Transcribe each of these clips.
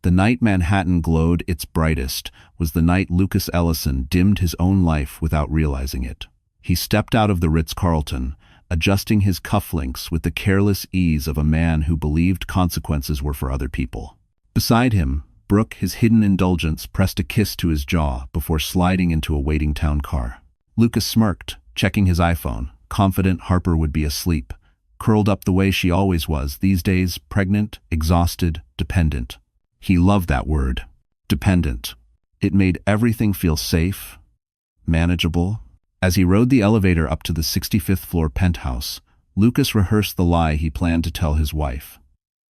The night Manhattan glowed its brightest was the night Lucas Ellison dimmed his own life without realizing it. He stepped out of the Ritz-Carlton, adjusting his cufflinks with the careless ease of a man who believed consequences were for other people. Beside him, Brooke, his hidden indulgence, pressed a kiss to his jaw before sliding into a waiting town car. Lucas smirked, checking his iPhone, confident Harper would be asleep, curled up the way she always was these days, pregnant, exhausted, dependent. He loved that word, dependent. It made everything feel safe, manageable. As he rode the elevator up to the 65th floor penthouse, Lucas rehearsed the lie he planned to tell his wife.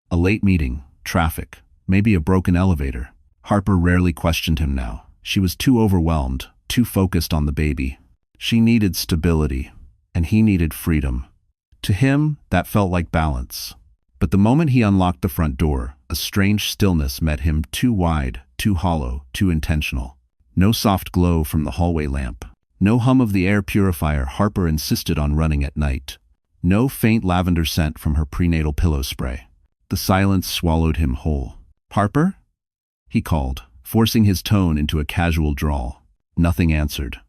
A late meeting, traffic, maybe a broken elevator. Harper rarely questioned him now. She was too overwhelmed, too focused on the baby. She needed stability, and he needed freedom. To him, that felt like balance. But the moment he unlocked the front door, a strange stillness met him, too wide, too hollow, too intentional. No soft glow from the hallway lamp. No hum of the air purifier Harper insisted on running at night. No faint lavender scent from her prenatal pillow spray. The silence swallowed him whole. "Harper?" he called, forcing his tone into a casual drawl. Nothing answered.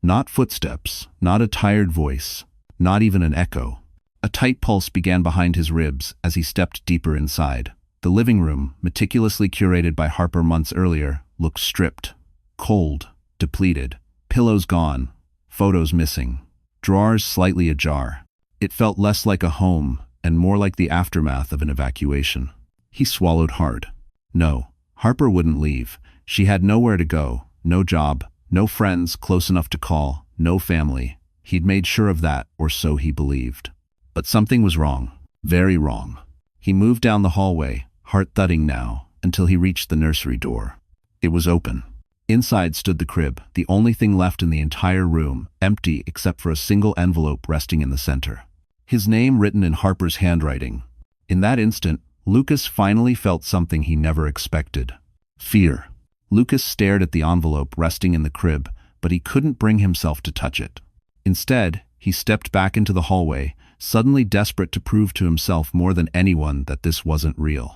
Not footsteps, not a tired voice, not even an echo. A tight pulse began behind his ribs as he stepped deeper inside. The living room, meticulously curated by Harper months earlier, looked stripped, cold, depleted. Pillows gone, photos missing, drawers slightly ajar. It felt less like a home and more like the aftermath of an evacuation. He swallowed hard. No, Harper wouldn't leave. She had nowhere to go, no job, no friends close enough to call, no family. He'd made sure of that, or so he believed. But something was wrong, very wrong. He moved down the hallway, heart thudding now, until he reached the nursery door. It was open. Inside stood the crib, the only thing left in the entire room, empty except for a single envelope resting in the center. His name written in Harper's handwriting. In that instant, Lucas finally felt something he never expected. Fear. Lucas stared at the envelope resting in the crib, but he couldn't bring himself to touch it. Instead, he stepped back into the hallway, suddenly desperate to prove to himself more than anyone that this wasn't real.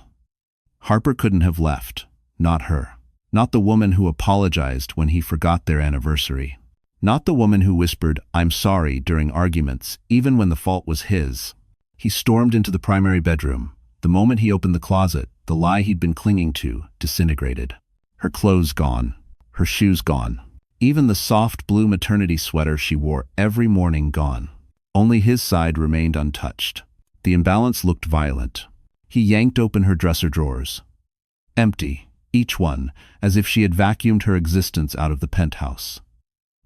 Harper couldn't have left, not her. Not the woman who apologized when he forgot their anniversary. Not the woman who whispered, "I'm sorry," during arguments, even when the fault was his. He stormed into the primary bedroom. The moment he opened the closet, the lie he'd been clinging to disintegrated. Her clothes gone. Her shoes gone. Even the soft blue maternity sweater she wore every morning gone. Only his side remained untouched. The imbalance looked violent. He yanked open her dresser drawers. Empty. Each one, as if she had vacuumed her existence out of the penthouse.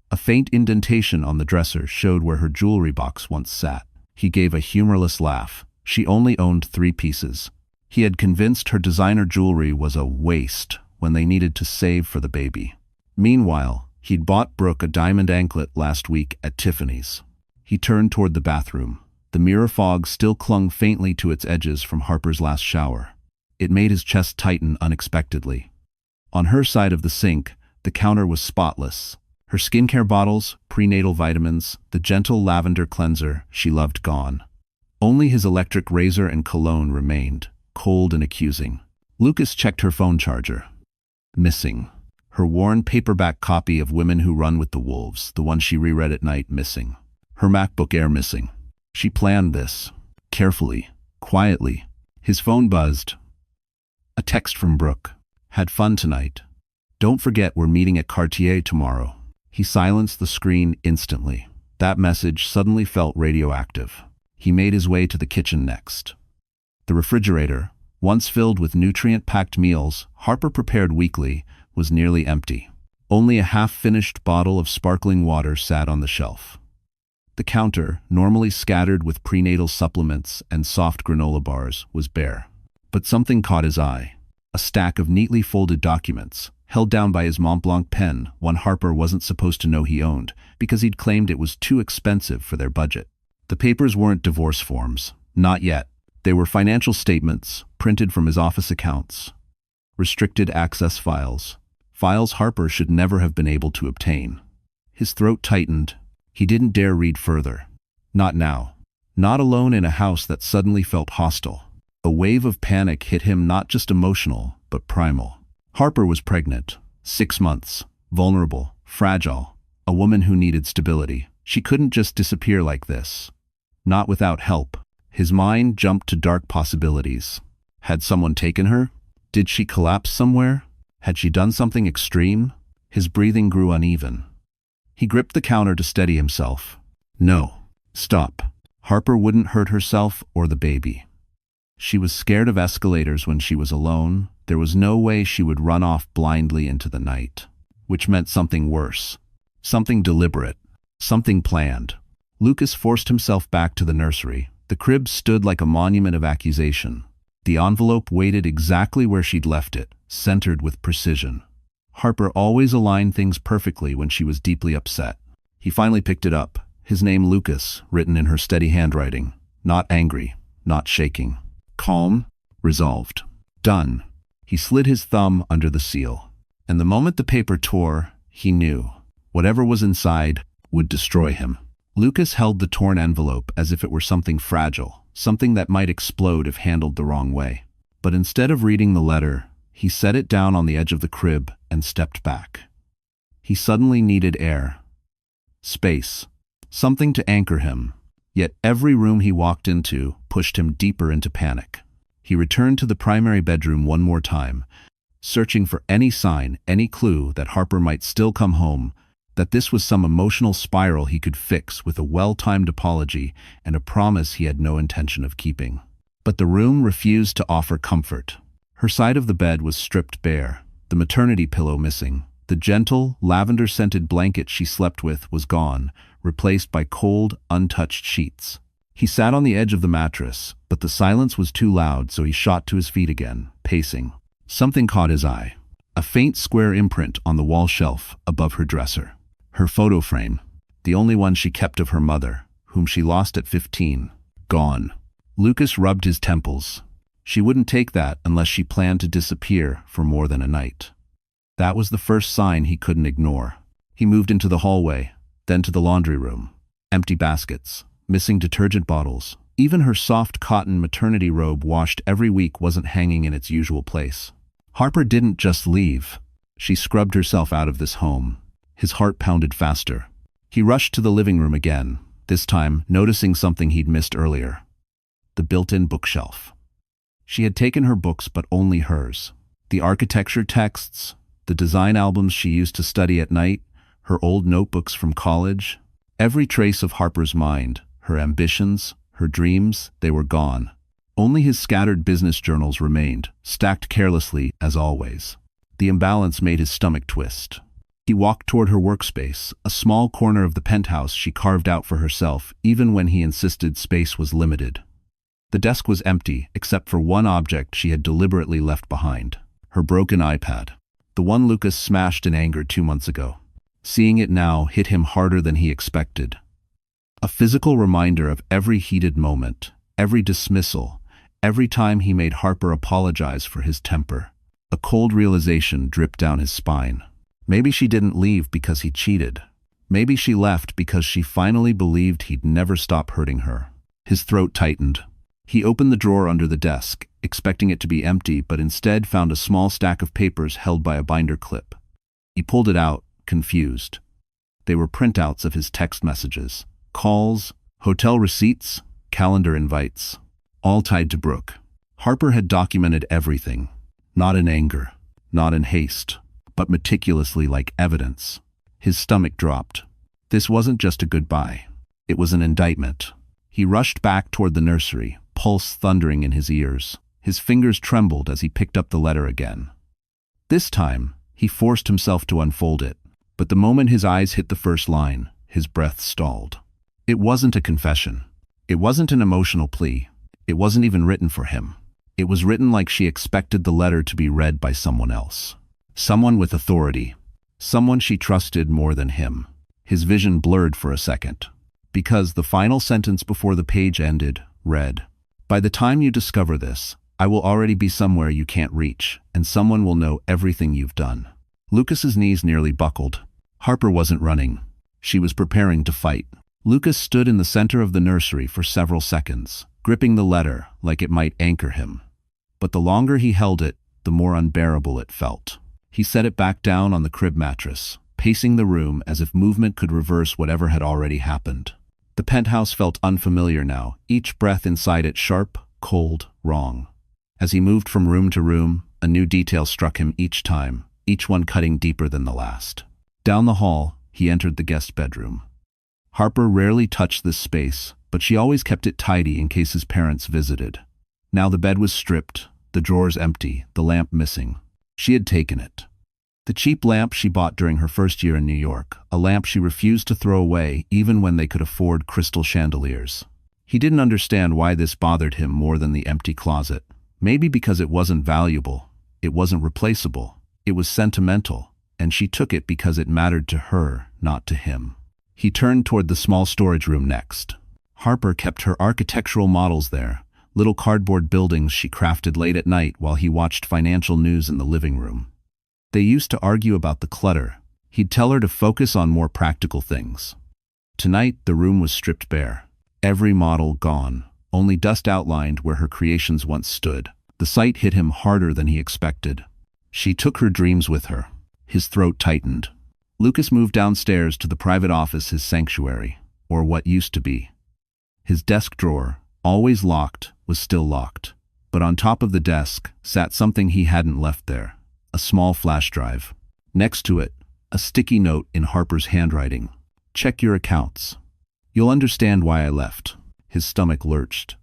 A faint indentation on the dresser showed where her jewelry box once sat. He gave a humorless laugh. She only owned 3 pieces. He had convinced her designer jewelry was a waste when they needed to save for the baby. Meanwhile, he'd bought Brooke a diamond anklet last week at Tiffany's. He turned toward the bathroom. The mirror fog still clung faintly to its edges from Harper's last shower. It made his chest tighten unexpectedly. On her side of the sink, the counter was spotless. Her skincare bottles, prenatal vitamins, the gentle lavender cleanser she loved gone. Only his electric razor and cologne remained, cold and accusing. Lucas checked her phone charger. Missing. Her worn paperback copy of Women Who Run with the Wolves, the one she reread at night, missing. Her MacBook Air missing. She planned this. Carefully. Quietly. His phone buzzed. A text from Brooke. Had fun tonight. Don't forget we're meeting at Cartier tomorrow. He silenced the screen instantly. That message suddenly felt radioactive. He made his way to the kitchen next. The refrigerator, once filled with nutrient-packed meals Harper prepared weekly, was nearly empty. Only a half-finished bottle of sparkling water sat on the shelf. The counter, normally scattered with prenatal supplements and soft granola bars, was bare. But something caught his eye. A stack of neatly folded documents, held down by his Montblanc pen, one Harper wasn't supposed to know he owned, because he'd claimed it was too expensive for their budget. The papers weren't divorce forms. Not yet. They were financial statements, printed from his office accounts. Restricted access files. Files Harper should never have been able to obtain. His throat tightened. He didn't dare read further. Not now. Not alone in a house that suddenly felt hostile. A wave of panic hit him, not just emotional, but primal. Harper was pregnant, 6 months, vulnerable, fragile, a woman who needed stability. She couldn't just disappear like this. Not without help. His mind jumped to dark possibilities. Had someone taken her? Did she collapse somewhere? Had she done something extreme? His breathing grew uneven. He gripped the counter to steady himself. No. Stop. Harper wouldn't hurt herself or the baby. She was scared of escalators when she was alone. There was no way she would run off blindly into the night. Which meant something worse. Something deliberate. Something planned. Lucas forced himself back to the nursery. The crib stood like a monument of accusation. The envelope waited exactly where she'd left it, centered with precision. Harper always aligned things perfectly when she was deeply upset. He finally picked it up. His name Lucas, written in her steady handwriting. Not angry, not shaking. Calm, resolved. Done. He slid his thumb under the seal. And the moment the paper tore, he knew. Whatever was inside would destroy him. Lucas held the torn envelope as if it were something fragile, something that might explode if handled the wrong way. But instead of reading the letter, he set it down on the edge of the crib and stepped back. He suddenly needed air. Space. Something to anchor him. Yet every room he walked into pushed him deeper into panic. He returned to the primary bedroom one more time, searching for any sign, any clue that Harper might still come home, that this was some emotional spiral he could fix with a well-timed apology and a promise he had no intention of keeping. But the room refused to offer comfort. Her side of the bed was stripped bare, the maternity pillow missing. The gentle, lavender-scented blanket she slept with was gone, replaced by cold, untouched sheets. He sat on the edge of the mattress, but the silence was too loud, so he shot to his feet again, pacing. Something caught his eye. A faint square imprint on the wall shelf above her dresser. Her photo frame, the only one she kept of her mother, whom she lost at 15, gone. Lucas rubbed his temples. She wouldn't take that unless she planned to disappear for more than a night. That was the first sign he couldn't ignore. He moved into the hallway, then to the laundry room. Empty baskets, missing detergent bottles. Even her soft cotton maternity robe washed every week wasn't hanging in its usual place. Harper didn't just leave. She scrubbed herself out of this home. His heart pounded faster. He rushed to the living room again, this time noticing something he'd missed earlier. The built-in bookshelf. She had taken her books, but only hers. The architecture texts, the design albums she used to study at night, her old notebooks from college. Every trace of Harper's mind, her ambitions, her dreams, they were gone. Only his scattered business journals remained, stacked carelessly as always. The imbalance made his stomach twist. He walked toward her workspace, a small corner of the penthouse she carved out for herself, even when he insisted space was limited. The desk was empty, except for one object she had deliberately left behind. Her broken iPad. The one Lucas smashed in anger 2 months ago. Seeing it now hit him harder than he expected. A physical reminder of every heated moment, every dismissal, every time he made Harper apologize for his temper. A cold realization dripped down his spine. Maybe she didn't leave because he cheated. Maybe she left because she finally believed he'd never stop hurting her. His throat tightened. He opened the drawer under the desk, expecting it to be empty, but instead found a small stack of papers held by a binder clip. He pulled it out, confused. They were printouts of his text messages, calls, hotel receipts, calendar invites, all tied to Brooke. Harper had documented everything, not in anger, not in haste, but meticulously like evidence. His stomach dropped. This wasn't just a goodbye. It was an indictment. He rushed back toward the nursery, pulse thundering in his ears. His fingers trembled as he picked up the letter again. This time, he forced himself to unfold it, but the moment his eyes hit the first line, his breath stalled. It wasn't a confession. It wasn't an emotional plea. It wasn't even written for him. It was written like she expected the letter to be read by someone else. Someone with authority. Someone she trusted more than him. His vision blurred for a second, because the final sentence before the page ended read, "By the time you discover this, I will already be somewhere you can't reach, and someone will know everything you've done." Lucas's knees nearly buckled. Harper wasn't running. She was preparing to fight. Lucas stood in the center of the nursery for several seconds, gripping the letter like it might anchor him. But the longer he held it, the more unbearable it felt. He set it back down on the crib mattress, pacing the room as if movement could reverse whatever had already happened. The penthouse felt unfamiliar now, each breath inside it sharp, cold, wrong. As he moved from room to room, a new detail struck him each time, each one cutting deeper than the last. Down the hall, he entered the guest bedroom. Harper rarely touched this space, but she always kept it tidy in case his parents visited. Now the bed was stripped, the drawers empty, the lamp missing. She had taken it. The cheap lamp she bought during her first year in New York, a lamp she refused to throw away even when they could afford crystal chandeliers. He didn't understand why this bothered him more than the empty closet. Maybe because it wasn't valuable, it wasn't replaceable, it was sentimental, and she took it because it mattered to her, not to him. He turned toward the small storage room next. Harper kept her architectural models there, little cardboard buildings she crafted late at night while he watched financial news in the living room. They used to argue about the clutter. He'd tell her to focus on more practical things. Tonight, the room was stripped bare. Every model gone, only dust outlined where her creations once stood. The sight hit him harder than he expected. She took her dreams with her. His throat tightened. Lucas moved downstairs to the private office, his sanctuary, or what used to be. His desk drawer, always locked, was still locked. But on top of the desk sat something he hadn't left there, a small flash drive. Next to it, a sticky note in Harper's handwriting. "Check your accounts. You'll understand why I left." His stomach lurched.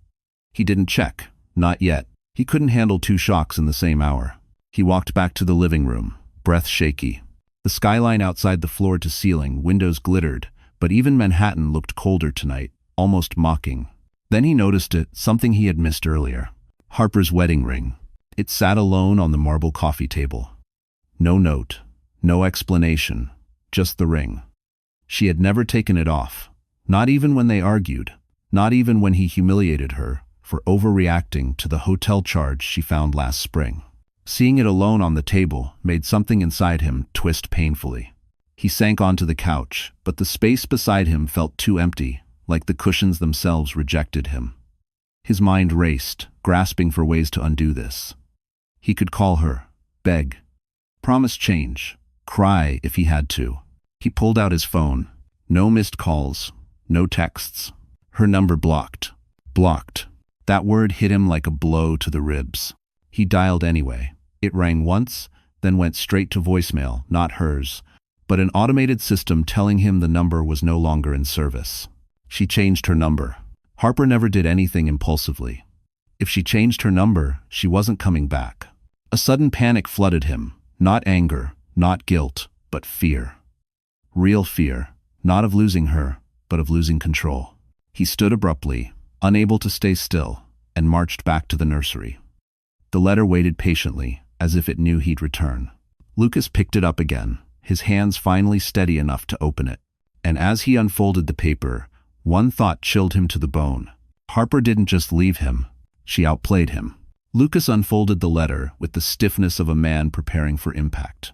He didn't check, not yet. He couldn't handle two shocks in the same hour. He walked back to the living room, breath shaky. The skyline outside the floor-to-ceiling windows glittered, but even Manhattan looked colder tonight, almost mocking. Then he noticed it, something he had missed earlier. Harper's wedding ring. It sat alone on the marble coffee table. No note, no explanation, just the ring. She had never taken it off, not even when they argued, not even when he humiliated her for overreacting to the hotel charge she found last spring. Seeing it alone on the table made something inside him twist painfully. He sank onto the couch, but the space beside him felt too empty, like the cushions themselves rejected him. His mind raced, grasping for ways to undo this. He could call her, beg, promise change, cry if he had to. He pulled out his phone. No missed calls, no texts. Her number blocked. Blocked. That word hit him like a blow to the ribs. He dialed anyway. It rang once, then went straight to voicemail, not hers, but an automated system telling him the number was no longer in service. She changed her number. Harper never did anything impulsively. If she changed her number, she wasn't coming back. A sudden panic flooded him, not anger, not guilt, but fear. Real fear, not of losing her, but of losing control. He stood abruptly, unable to stay still, and marched back to the nursery. The letter waited patiently, as if it knew he'd return. Lucas picked it up again, his hands finally steady enough to open it. And as he unfolded the paper, one thought chilled him to the bone. Harper didn't just leave him, she outplayed him. Lucas unfolded the letter with the stiffness of a man preparing for impact.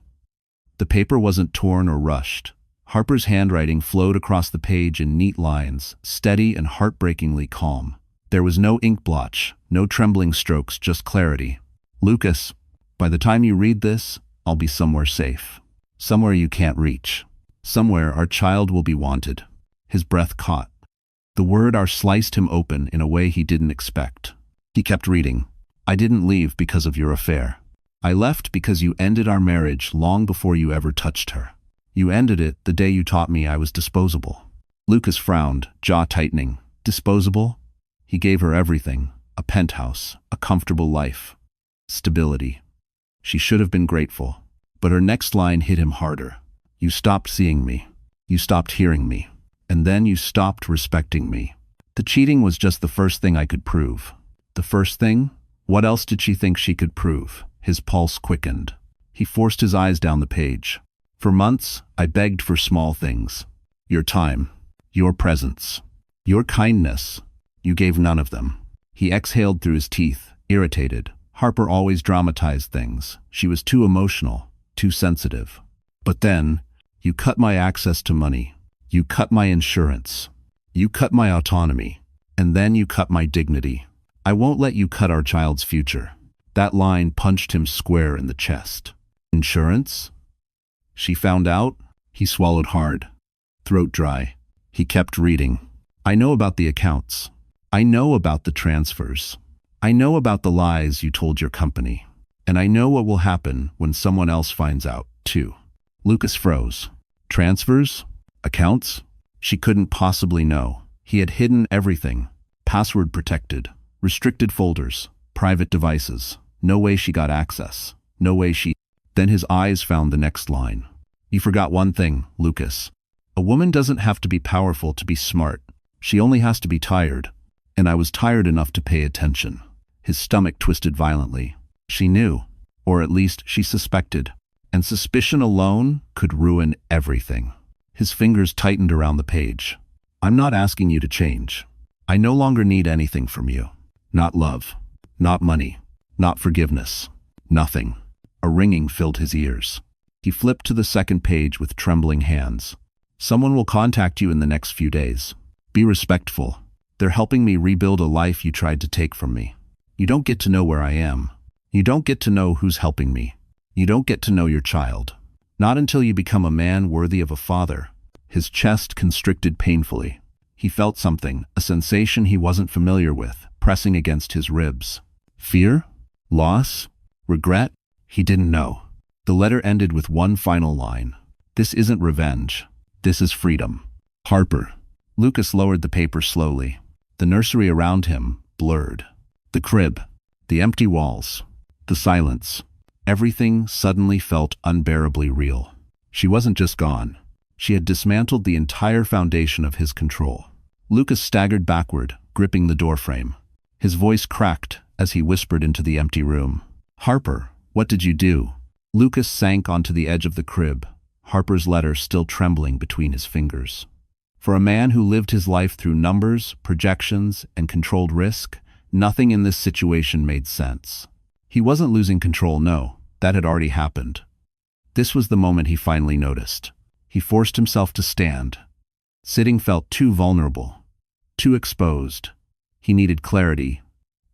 The paper wasn't torn or rushed. Harper's handwriting flowed across the page in neat lines, steady and heartbreakingly calm. There was no ink blotch, no trembling strokes, just clarity. "Lucas, by the time you read this, I'll be somewhere safe. Somewhere you can't reach. Somewhere our child will be wanted." His breath caught. The word "our" sliced him open in a way he didn't expect. He kept reading. "I didn't leave because of your affair. I left because you ended our marriage long before you ever touched her. You ended it the day you taught me I was disposable." Lucas frowned, jaw tightening. Disposable? He gave her everything. A penthouse, a comfortable life, stability. She should have been grateful. But her next line hit him harder. "You stopped seeing me. You stopped hearing me. And then you stopped respecting me." The cheating was just the first thing I could prove. The first thing? What else did she think she could prove? His pulse quickened. He forced his eyes down the page. "For months, I begged for small things. Your time, your presence, your kindness. You gave none of them." He exhaled through his teeth, irritated. Harper always dramatized things. She was too emotional, too sensitive. "But then, you cut my access to money. You cut my insurance. You cut my autonomy. And then you cut my dignity. I won't let you cut our child's future." That line punched him square in the chest. Insurance? She found out? He swallowed hard, throat dry. He kept reading. I know about the accounts. I know about the transfers. I know about the lies you told your company. And I know what will happen when someone else finds out, too. Lucas froze. Transfers? Accounts? She couldn't possibly know. He had hidden everything. Password protected. Restricted folders. Private devices. No way she got access. No way she... Then his eyes found the next line. You forgot one thing, Lucas. A woman doesn't have to be powerful to be smart. She only has to be tired. And I was tired enough to pay attention. His stomach twisted violently. She knew, or at least she suspected. And suspicion alone could ruin everything. His fingers tightened around the page. I'm not asking you to change. I no longer need anything from you. Not love. Not money. Not forgiveness. Nothing. A ringing filled his ears. He flipped to the second page with trembling hands. Someone will contact you in the next few days. Be respectful. They're helping me rebuild a life you tried to take from me. You don't get to know where I am. You don't get to know who's helping me. You don't get to know your child. Not until you become a man worthy of a father. His chest constricted painfully. He felt something, a sensation he wasn't familiar with, pressing against his ribs. Fear? Loss? Regret? He didn't know. The letter ended with one final line. This isn't revenge. This is freedom. Harper. Lucas lowered the paper slowly. The nursery around him blurred. The crib. The empty walls. The silence. Everything suddenly felt unbearably real. She wasn't just gone. She had dismantled the entire foundation of his control. Lucas staggered backward, gripping the doorframe. His voice cracked as he whispered into the empty room. Harper, what did you do? Lucas sank onto the edge of the crib, Harper's letter still trembling between his fingers. For a man who lived his life through numbers, projections, and controlled risk, nothing in this situation made sense. He wasn't losing control, no, that had already happened. This was the moment he finally noticed. He forced himself to stand. Sitting felt too vulnerable, too exposed. He needed clarity,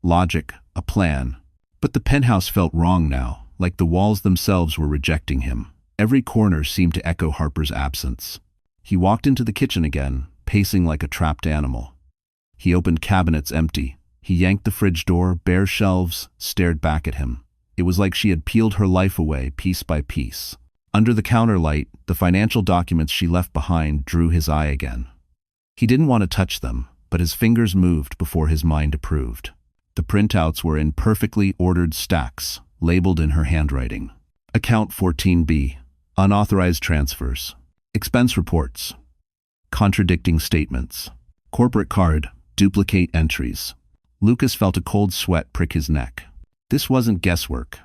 logic, a plan. But the penthouse felt wrong now, like the walls themselves were rejecting him. Every corner seemed to echo Harper's absence. He walked into the kitchen again, pacing like a trapped animal. He opened cabinets empty. He yanked the fridge door, bare shelves stared back at him. It was like she had peeled her life away piece by piece. Under the counter light, the financial documents she left behind drew his eye again. He didn't want to touch them, but his fingers moved before his mind approved. The printouts were in perfectly ordered stacks, labeled in her handwriting. Account 14B, unauthorized transfers, expense reports, contradicting statements, corporate card, duplicate entries. Lucas felt a cold sweat prick his neck. This wasn't guesswork.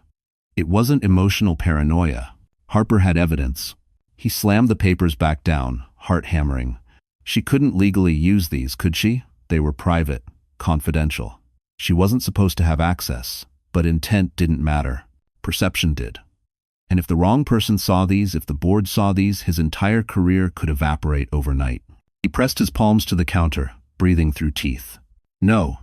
It wasn't emotional paranoia. Harper had evidence. He slammed the papers back down, heart hammering. She couldn't legally use these, could she? They were private, confidential. She wasn't supposed to have access, but intent didn't matter. Perception did. And if the wrong person saw these, if the board saw these, his entire career could evaporate overnight. He pressed his palms to the counter, breathing through teeth. No,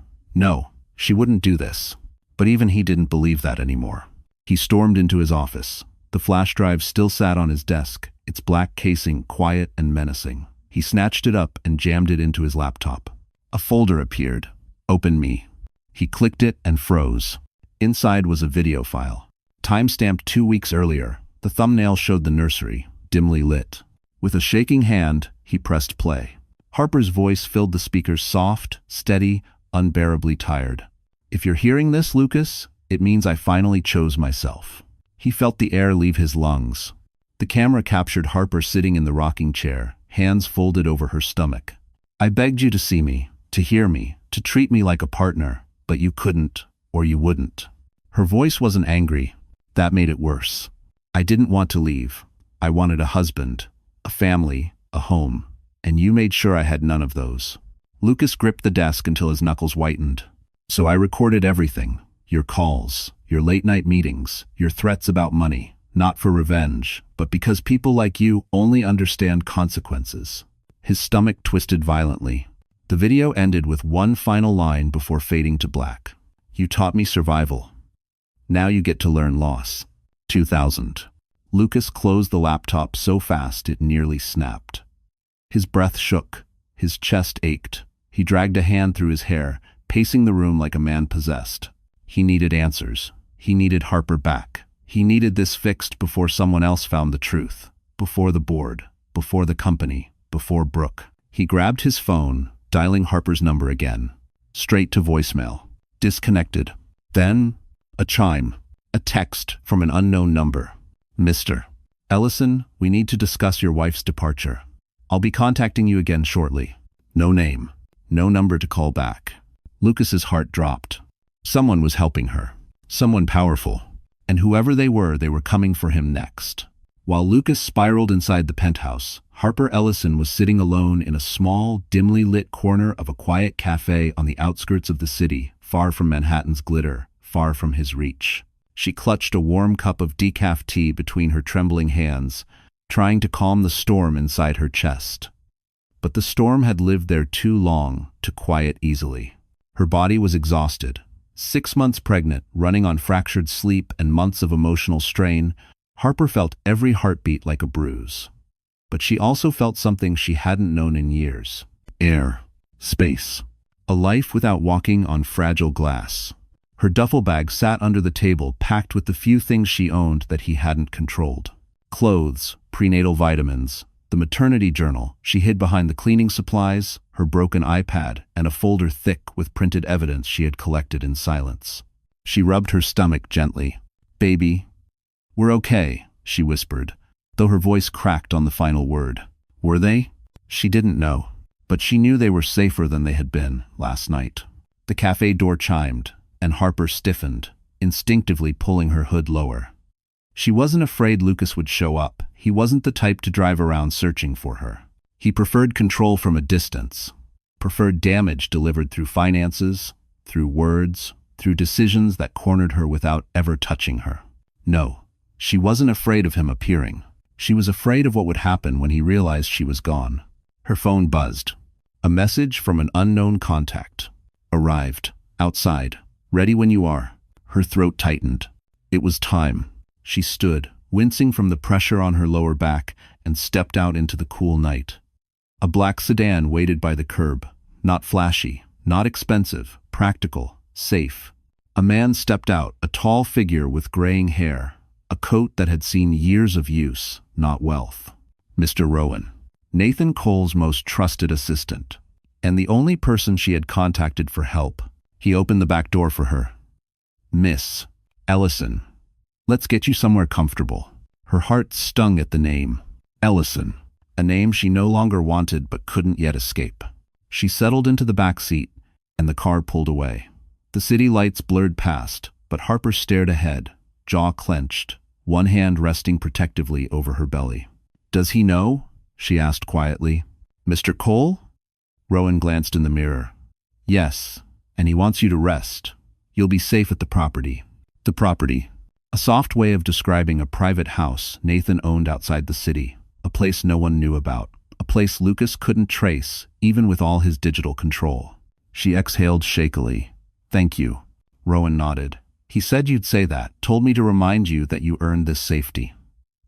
she wouldn't do this. But even he didn't believe that anymore. He stormed into his office. The flash drive still sat on his desk, its black casing quiet and menacing. He snatched it up and jammed it into his laptop. A folder appeared. Open me. He clicked it and froze. Inside was a video file. Time-stamped 2 weeks earlier, the thumbnail showed the nursery, dimly lit. With a shaking hand, he pressed play. Harper's voice filled the speakers soft, steady, unbearably tired. If you're hearing this, Lucas, it means I finally chose myself. He felt the air leave his lungs. The camera captured Harper sitting in the rocking chair, hands folded over her stomach. I begged you to see me, to hear me, to treat me like a partner, but you couldn't, or you wouldn't. Her voice wasn't angry. That made it worse. I didn't want to leave. I wanted a husband, a family, a home, and you made sure I had none of those. Lucas gripped the desk until his knuckles whitened. So I recorded everything. Your calls, your late-night meetings, your threats about money, not for revenge, but because people like you only understand consequences. His stomach twisted violently. The video ended with one final line before fading to black. You taught me survival. Now you get to learn loss. 2000. Lucas closed the laptop so fast it nearly snapped. His breath shook. His chest ached. He dragged a hand through his hair, pacing the room like a man possessed. He needed answers. He needed Harper back. He needed this fixed before someone else found the truth. Before the board. Before the company. Before Brooke. He grabbed his phone, dialing Harper's number again. Straight to voicemail. Disconnected. Then, a chime. A text from an unknown number. Mr. Ellison, we need to discuss your wife's departure. I'll be contacting you again shortly. No name. No number to call back. Lucas's heart dropped. Someone was helping her. Someone powerful. And whoever they were coming for him next. While Lucas spiraled inside the penthouse, Harper Ellison was sitting alone in a small, dimly lit corner of a quiet cafe on the outskirts of the city, far from Manhattan's glitter, far from his reach. She clutched a warm cup of decaf tea between her trembling hands, trying to calm the storm inside her chest. But the storm had lived there too long to quiet easily. Her body was exhausted. 6 months pregnant, running on fractured sleep and months of emotional strain, Harper felt every heartbeat like a bruise. But she also felt something she hadn't known in years. Air. Space. A life without walking on fragile glass. Her duffel bag sat under the table, packed with the few things she owned that he hadn't controlled. Clothes, prenatal vitamins, the maternity journal she hid behind the cleaning supplies, her broken iPad, and a folder thick with printed evidence she had collected in silence. She rubbed her stomach gently. "Baby, we're okay," she whispered, though her voice cracked on the final word. Were they? She didn't know, but she knew they were safer than they had been last night. The cafe door chimed, and Harper stiffened, instinctively pulling her hood lower. She wasn't afraid Lucas would show up. He wasn't the type to drive around searching for her. He preferred control from a distance, preferred damage delivered through finances, through words, through decisions that cornered her without ever touching her. No, she wasn't afraid of him appearing. She was afraid of what would happen when he realized she was gone. Her phone buzzed. A message from an unknown contact. Arrived. Outside. Ready when you are. Her throat tightened. It was time. She stood, wincing from the pressure on her lower back, and stepped out into the cool night. A black sedan waited by the curb. Not flashy, not expensive, practical, safe. A man stepped out, a tall figure with graying hair, a coat that had seen years of use, not wealth. Mr. Rowan. Nathan Cole's most trusted assistant, and the only person she had contacted for help. He opened the back door for her. "Miss Ellison, let's get you somewhere comfortable." Her heart stung at the name. Ellison, a name she no longer wanted but couldn't yet escape. She settled into the back seat, and the car pulled away. The city lights blurred past, but Harper stared ahead, jaw clenched, one hand resting protectively over her belly. "Does he know?" she asked quietly. "Mr. Cole?" Rowan glanced in the mirror. "Yes, and he wants you to rest. You'll be safe at the property." The property. A soft way of describing a private house Nathan owned outside the city, a place no one knew about, a place Lucas couldn't trace, even with all his digital control. She exhaled shakily. "Thank you." Rowan nodded. "He said you'd say that, told me to remind you that you earned this safety.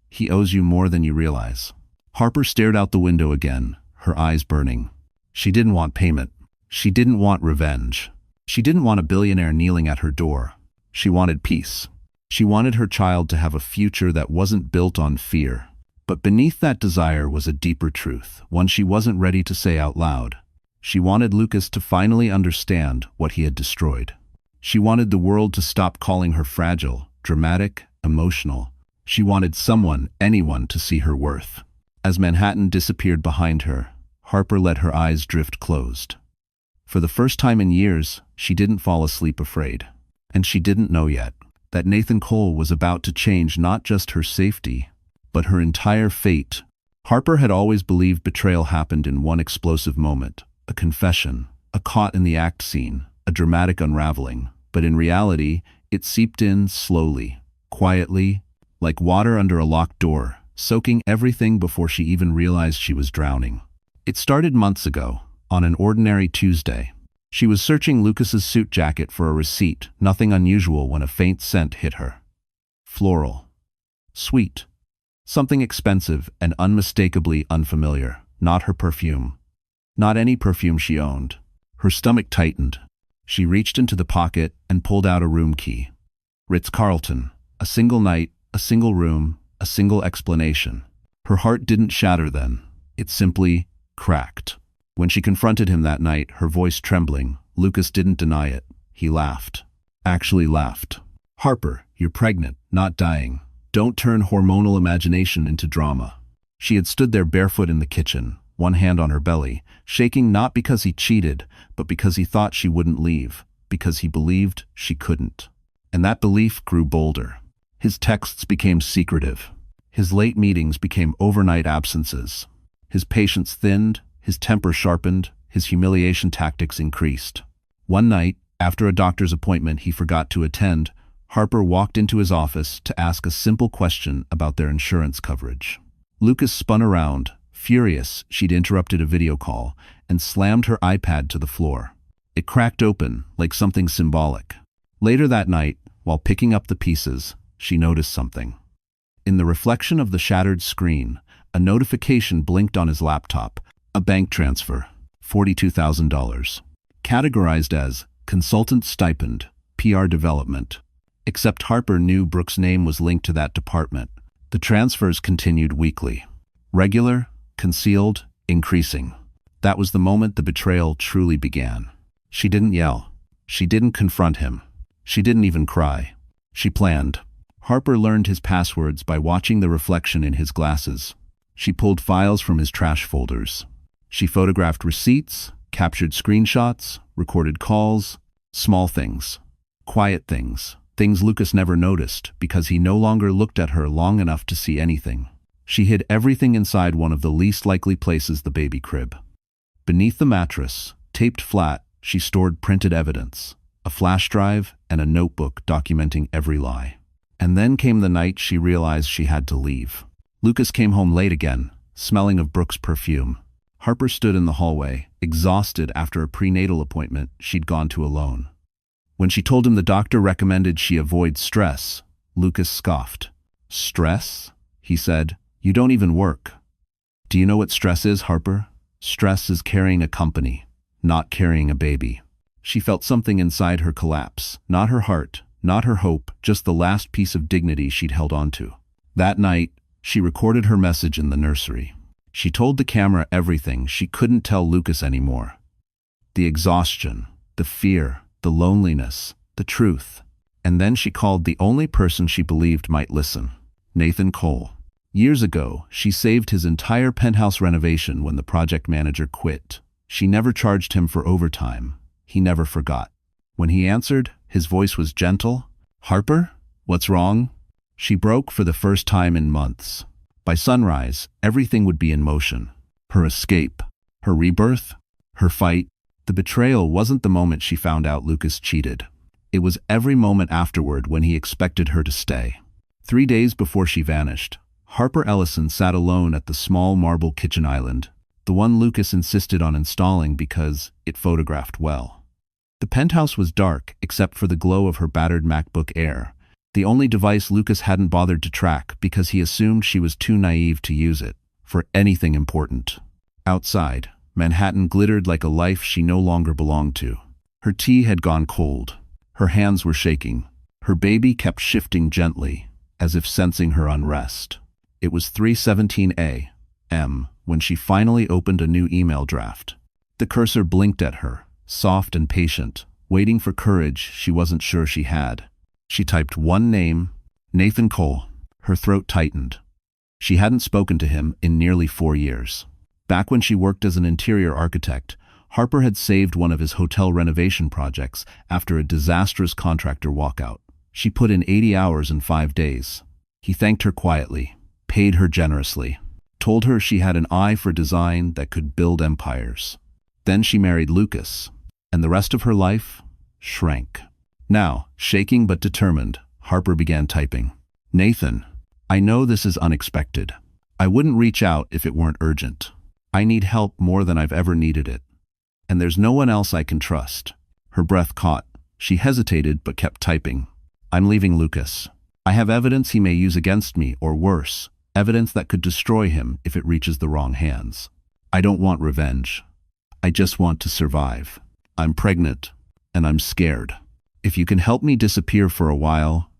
He owes you more than you realize." Harper stared out the window again, her eyes burning. She didn't want payment. She didn't want revenge. She didn't want a billionaire kneeling at her door. She wanted peace. She wanted her child to have a future that wasn't built on fear. But beneath that desire was a deeper truth, one she wasn't ready to say out loud. She wanted Lucas to finally understand what he had destroyed. She wanted the world to stop calling her fragile, dramatic, emotional. She wanted someone, anyone, to see her worth. As Manhattan disappeared behind her, Harper let her eyes drift closed. For the first time in years, she didn't fall asleep afraid. And she didn't know yet that Nathan Cole was about to change not just her safety, but her entire fate. Harper had always believed betrayal happened in one explosive moment, a confession, a caught-in-the-act scene, a dramatic unraveling. But in reality, it seeped in slowly, quietly, like water under a locked door, soaking everything before she even realized she was drowning. It started months ago, on an ordinary Tuesday. She was searching Lucas's suit jacket for a receipt, nothing unusual, when a faint scent hit her. Floral. Sweet. Something expensive and unmistakably unfamiliar. Not her perfume. Not any perfume she owned. Her stomach tightened. She reached into the pocket and pulled out a room key. Ritz-Carlton. A single night, a single room, a single explanation. Her heart didn't shatter then. It simply cracked. When she confronted him that night, her voice trembling, Lucas didn't deny it. He laughed. Actually laughed. "Harper, you're pregnant, not dying. Don't turn hormonal imagination into drama." She had stood there barefoot in the kitchen, one hand on her belly, shaking not because he cheated, but because he thought she wouldn't leave, because he believed she couldn't. And that belief grew bolder. His texts became secretive. His late meetings became overnight absences. His patience thinned, his temper sharpened, his humiliation tactics increased. One night, after a doctor's appointment he forgot to attend, Harper walked into his office to ask a simple question about their insurance coverage. Lucas spun around, furious she'd interrupted a video call, and slammed her iPad to the floor. It cracked open, like something symbolic. Later that night, while picking up the pieces, she noticed something. In the reflection of the shattered screen, a notification blinked on his laptop. A bank transfer, $42,000. Categorized as consultant stipend, PR development. Except Harper knew Brooke's name was linked to that department. The transfers continued weekly. Regular, concealed, increasing. That was the moment the betrayal truly began. She didn't yell. She didn't confront him. She didn't even cry. She planned. Harper learned his passwords by watching the reflection in his glasses. She pulled files from his trash folders. She photographed receipts, captured screenshots, recorded calls, small things, quiet things, things Lucas never noticed because he no longer looked at her long enough to see anything. She hid everything inside one of the least likely places, the baby crib. Beneath the mattress, taped flat, she stored printed evidence, a flash drive and a notebook documenting every lie. And then came the night she realized she had to leave. Lucas came home late again, smelling of Brooke's perfume. Harper stood in the hallway, exhausted after a prenatal appointment she'd gone to alone. When she told him the doctor recommended she avoid stress, Lucas scoffed. "Stress?" he said. "You don't even work." "Do you know what stress is, Harper? Stress is carrying a company, not carrying a baby." She felt something inside her collapse, not her heart, not her hope, just the last piece of dignity she'd held onto. That night, she recorded her message in the nursery. She told the camera everything she couldn't tell Lucas anymore. The exhaustion, the fear, the loneliness, the truth. And then she called the only person she believed might listen, Nathan Cole. Years ago, she saved his entire penthouse renovation when the project manager quit. She never charged him for overtime. He never forgot. When he answered, his voice was gentle. "Harper, what's wrong?" She broke for the first time in months. By sunrise, everything would be in motion. Her escape, her rebirth, her fight. The betrayal wasn't the moment she found out Lucas cheated. It was every moment afterward when he expected her to stay. 3 days before she vanished, Harper Ellison sat alone at the small marble kitchen island, the one Lucas insisted on installing because it photographed well. The penthouse was dark except for the glow of her battered MacBook Air, the only device Lucas hadn't bothered to track because he assumed she was too naive to use it for anything important. Outside, Manhattan glittered like a life she no longer belonged to. Her tea had gone cold. Her hands were shaking. Her baby kept shifting gently, as if sensing her unrest. It was 3:17 a.m. when she finally opened a new email draft. The cursor blinked at her, soft and patient, waiting for courage she wasn't sure she had. She typed one name, Nathan Cole. Her throat tightened. She hadn't spoken to him in nearly 4 years. Back when she worked as an interior architect, Harper had saved one of his hotel renovation projects after a disastrous contractor walkout. She put in 80 hours in 5 days. He thanked her quietly, paid her generously, told her she had an eye for design that could build empires. Then she married Lucas, and the rest of her life shrank. Now, shaking but determined, Harper began typing. "Nathan, I know this is unexpected. I wouldn't reach out if it weren't urgent. I need help more than I've ever needed it. And there's no one else I can trust. Her breath caught. She hesitated but kept typing. I'm leaving Lucas. I have evidence he may use against me, or worse, evidence that could destroy him if it reaches the wrong hands. I don't want revenge. I just want to survive. I'm pregnant, and I'm scared. If you can help me disappear for a while,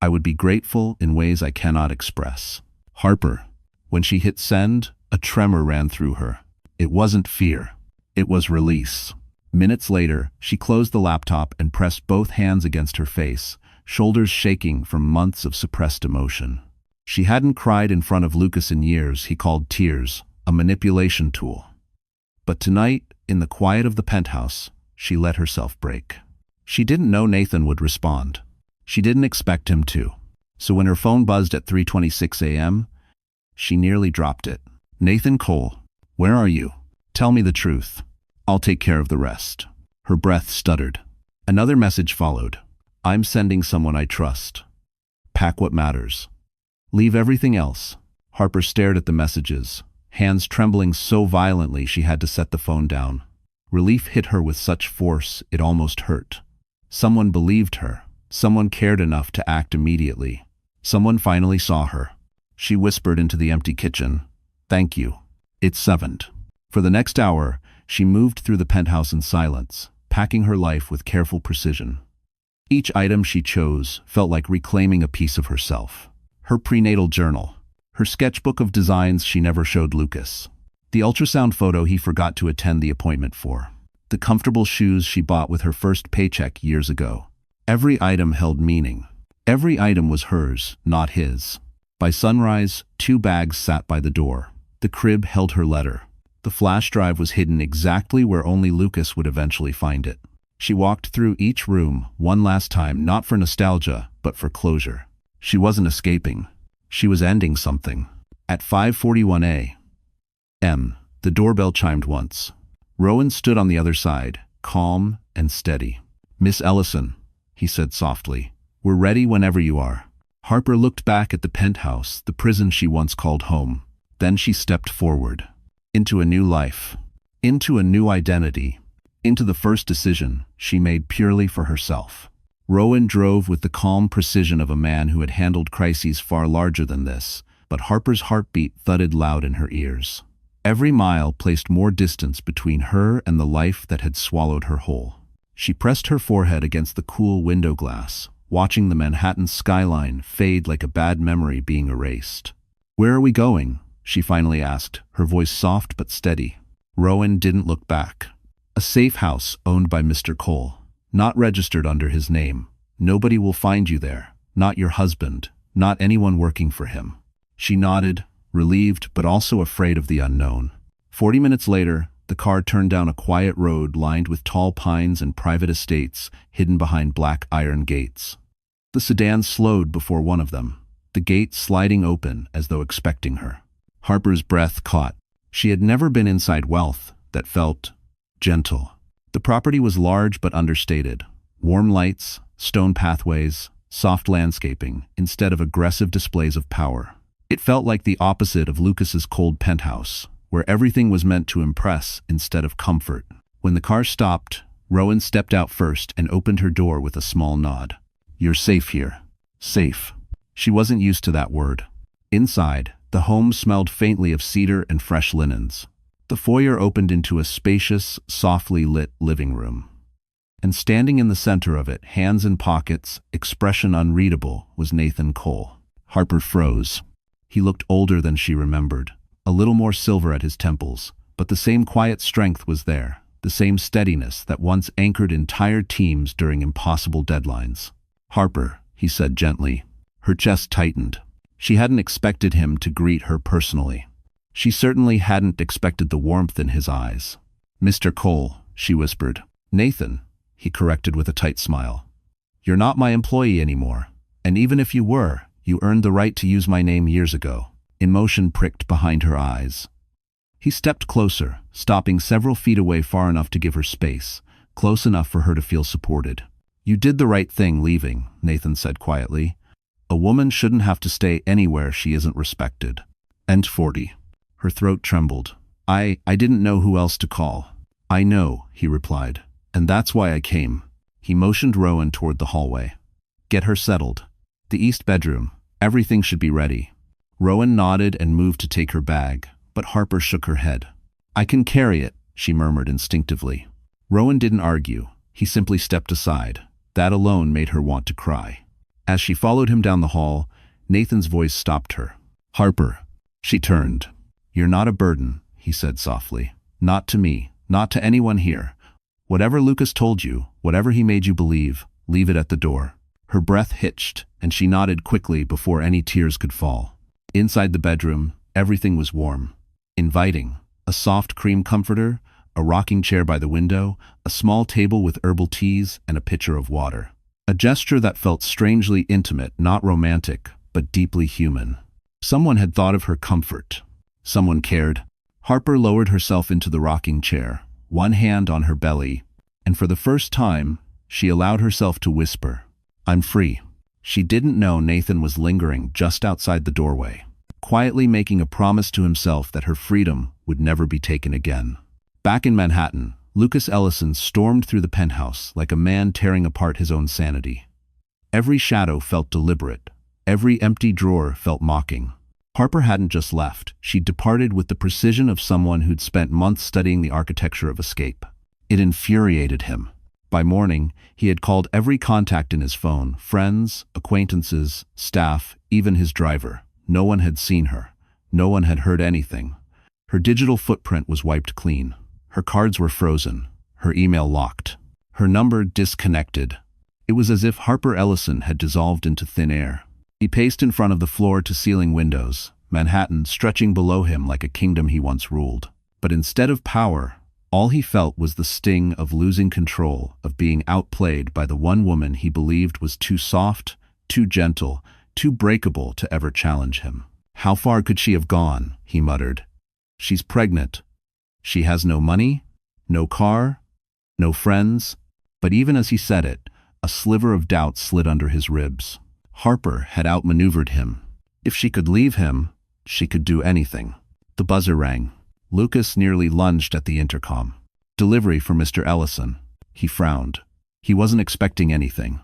I would be grateful in ways I cannot express. Harper. When she hit send, a tremor ran through her. It wasn't fear. It was release. Minutes later, she closed the laptop and pressed both hands against her face, shoulders shaking from months of suppressed emotion. She hadn't cried in front of Lucas in years. He called tears a manipulation tool. But tonight, in the quiet of the penthouse, she let herself break. She didn't know Nathan would respond. She didn't expect him to. So when her phone buzzed at 3:26 a.m., she nearly dropped it. Nathan Cole, where are you? Tell me the truth. I'll take care of the rest. Her breath stuttered. Another message followed. I'm sending someone I trust. Pack what matters. Leave everything else. Harper stared at the messages, hands trembling so violently she had to set the phone down. Relief hit her with such force it almost hurt. Someone believed her. Someone cared enough to act immediately. Someone finally saw her. She whispered into the empty kitchen, "Thank you." It sevened. For the next hour, she moved through the penthouse in silence, packing her life with careful precision. Each item she chose felt like reclaiming a piece of herself. Her prenatal journal, her sketchbook of designs she never showed Lucas, the ultrasound photo he forgot to attend the appointment for, the comfortable shoes she bought with her first paycheck years ago. Every item held meaning. Every item was hers, not his. By sunrise, 2 bags sat by the door. The crib held her letter. The flash drive was hidden exactly where only Lucas would eventually find it. She walked through each room one last time, not for nostalgia, but for closure. She wasn't escaping. She was ending something. At 5:41 a.m., the doorbell chimed once. Rowan stood on the other side, calm and steady. "Miss Ellison," he said softly, "we're ready whenever you are." Harper looked back at the penthouse, the prison she once called home. Then she stepped forward. Into a new life. Into a new identity. Into the first decision she made purely for herself. Rowan drove with the calm precision of a man who had handled crises far larger than this, but Harper's heartbeat thudded loud in her ears. Every mile placed more distance between her and the life that had swallowed her whole. She pressed her forehead against the cool window glass, watching the Manhattan skyline fade like a bad memory being erased. "Where are we going?" she finally asked, her voice soft but steady. Rowan didn't look back. "A safe house owned by Mr. Cole, not registered under his name. Nobody will find you there, not your husband, not anyone working for him." She nodded, relieved but also afraid of the unknown. 40 minutes later, the car turned down a quiet road lined with tall pines and private estates hidden behind black iron gates. The sedan slowed before one of them, the gate sliding open as though expecting her. Harper's breath caught. She had never been inside wealth that felt gentle. The property was large but understated. Warm lights, stone pathways, soft landscaping, instead of aggressive displays of power. It felt like the opposite of Lucas's cold penthouse, where everything was meant to impress instead of comfort. When the car stopped, Rowan stepped out first and opened her door with a small nod. "You're safe here." Safe. She wasn't used to that word. Inside, the home smelled faintly of cedar and fresh linens. The foyer opened into a spacious, softly lit living room. And standing in the center of it, hands in pockets, expression unreadable, was Nathan Cole. Harper froze. He looked older than she remembered, a little more silver at his temples, but the same quiet strength was there, the same steadiness that once anchored entire teams during impossible deadlines. "Harper," he said gently. Her chest tightened. She hadn't expected him to greet her personally. She certainly hadn't expected the warmth in his eyes. "Mr. Cole," she whispered. "Nathan," he corrected with a tight smile. "You're not my employee anymore, and even if you were, you earned the right to use my name years ago." Emotion pricked behind her eyes. He stepped closer, stopping several feet away, far enough to give her space, close enough for her to feel supported. "You did the right thing leaving," Nathan said quietly. "A woman shouldn't have to stay anywhere she isn't respected." And 40. Her throat trembled. I didn't know who else to call. "I know," he replied, "and that's why I came." He motioned Rowan toward the hallway. "Get her settled. The east bedroom. Everything should be ready." Rowan nodded and moved to take her bag, but Harper shook her head. "I can carry it," she murmured instinctively. Rowan didn't argue. He simply stepped aside. That alone made her want to cry. As she followed him down the hall, Nathan's voice stopped her. "Harper." She turned. "You're not a burden," he said softly. "Not to me, not to anyone here. Whatever Lucas told you, whatever he made you believe, leave it at the door." Her breath hitched, and she nodded quickly before any tears could fall. Inside the bedroom, everything was warm, inviting. A soft cream comforter, a rocking chair by the window, a small table with herbal teas, and a pitcher of water. A gesture that felt strangely intimate, not romantic, but deeply human. Someone had thought of her comfort. Someone cared. Harper lowered herself into the rocking chair, one hand on her belly, and for the first time, she allowed herself to whisper, "I'm free." She didn't know Nathan was lingering just outside the doorway, quietly making a promise to himself that her freedom would never be taken again. Back in Manhattan, Lucas Ellison stormed through the penthouse like a man tearing apart his own sanity. Every shadow felt deliberate. Every empty drawer felt mocking. Harper hadn't just left. She'd departed with the precision of someone who'd spent months studying the architecture of escape. It infuriated him. By morning, he had called every contact in his phone, friends, acquaintances, staff, even his driver. No one had seen her. No one had heard anything. Her digital footprint was wiped clean. Her cards were frozen. Her email locked. Her number disconnected. It was as if Harper Ellison had dissolved into thin air. He paced in front of the floor-to-ceiling windows, Manhattan stretching below him like a kingdom he once ruled. But instead of power, all he felt was the sting of losing control, of being outplayed by the one woman he believed was too soft, too gentle, too breakable to ever challenge him. How far could she have gone? He muttered. She's pregnant. She has no money, no car, no friends. But even as he said it, a sliver of doubt slid under his ribs. Harper had outmaneuvered him. If she could leave him, she could do anything. The buzzer rang. Lucas nearly lunged at the intercom. "Delivery for Mr. Ellison." He frowned. He wasn't expecting anything.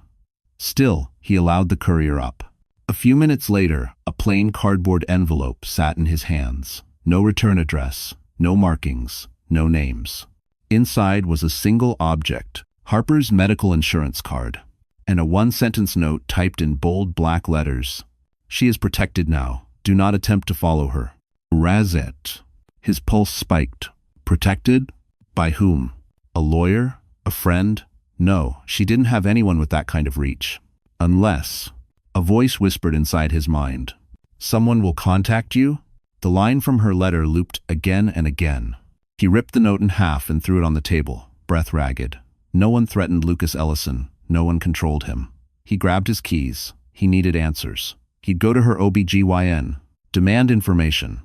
Still, he allowed the courier up. A few minutes later, a plain cardboard envelope sat in his hands. No return address, no markings, no names. Inside was a single object, Harper's medical insurance card, and a one-sentence note typed in bold black letters. "She is protected now. Do not attempt to follow her. Razet." His pulse spiked. Protected? By whom? A lawyer? A friend? No, she didn't have anyone with that kind of reach. Unless... A voice whispered inside his mind. "Someone will contact you?" The line from her letter looped again and again. He ripped the note in half and threw it on the table, breath ragged. No one threatened Lucas Ellison. No one controlled him. He grabbed his keys. He needed answers. He'd go to her OBGYN, demand information,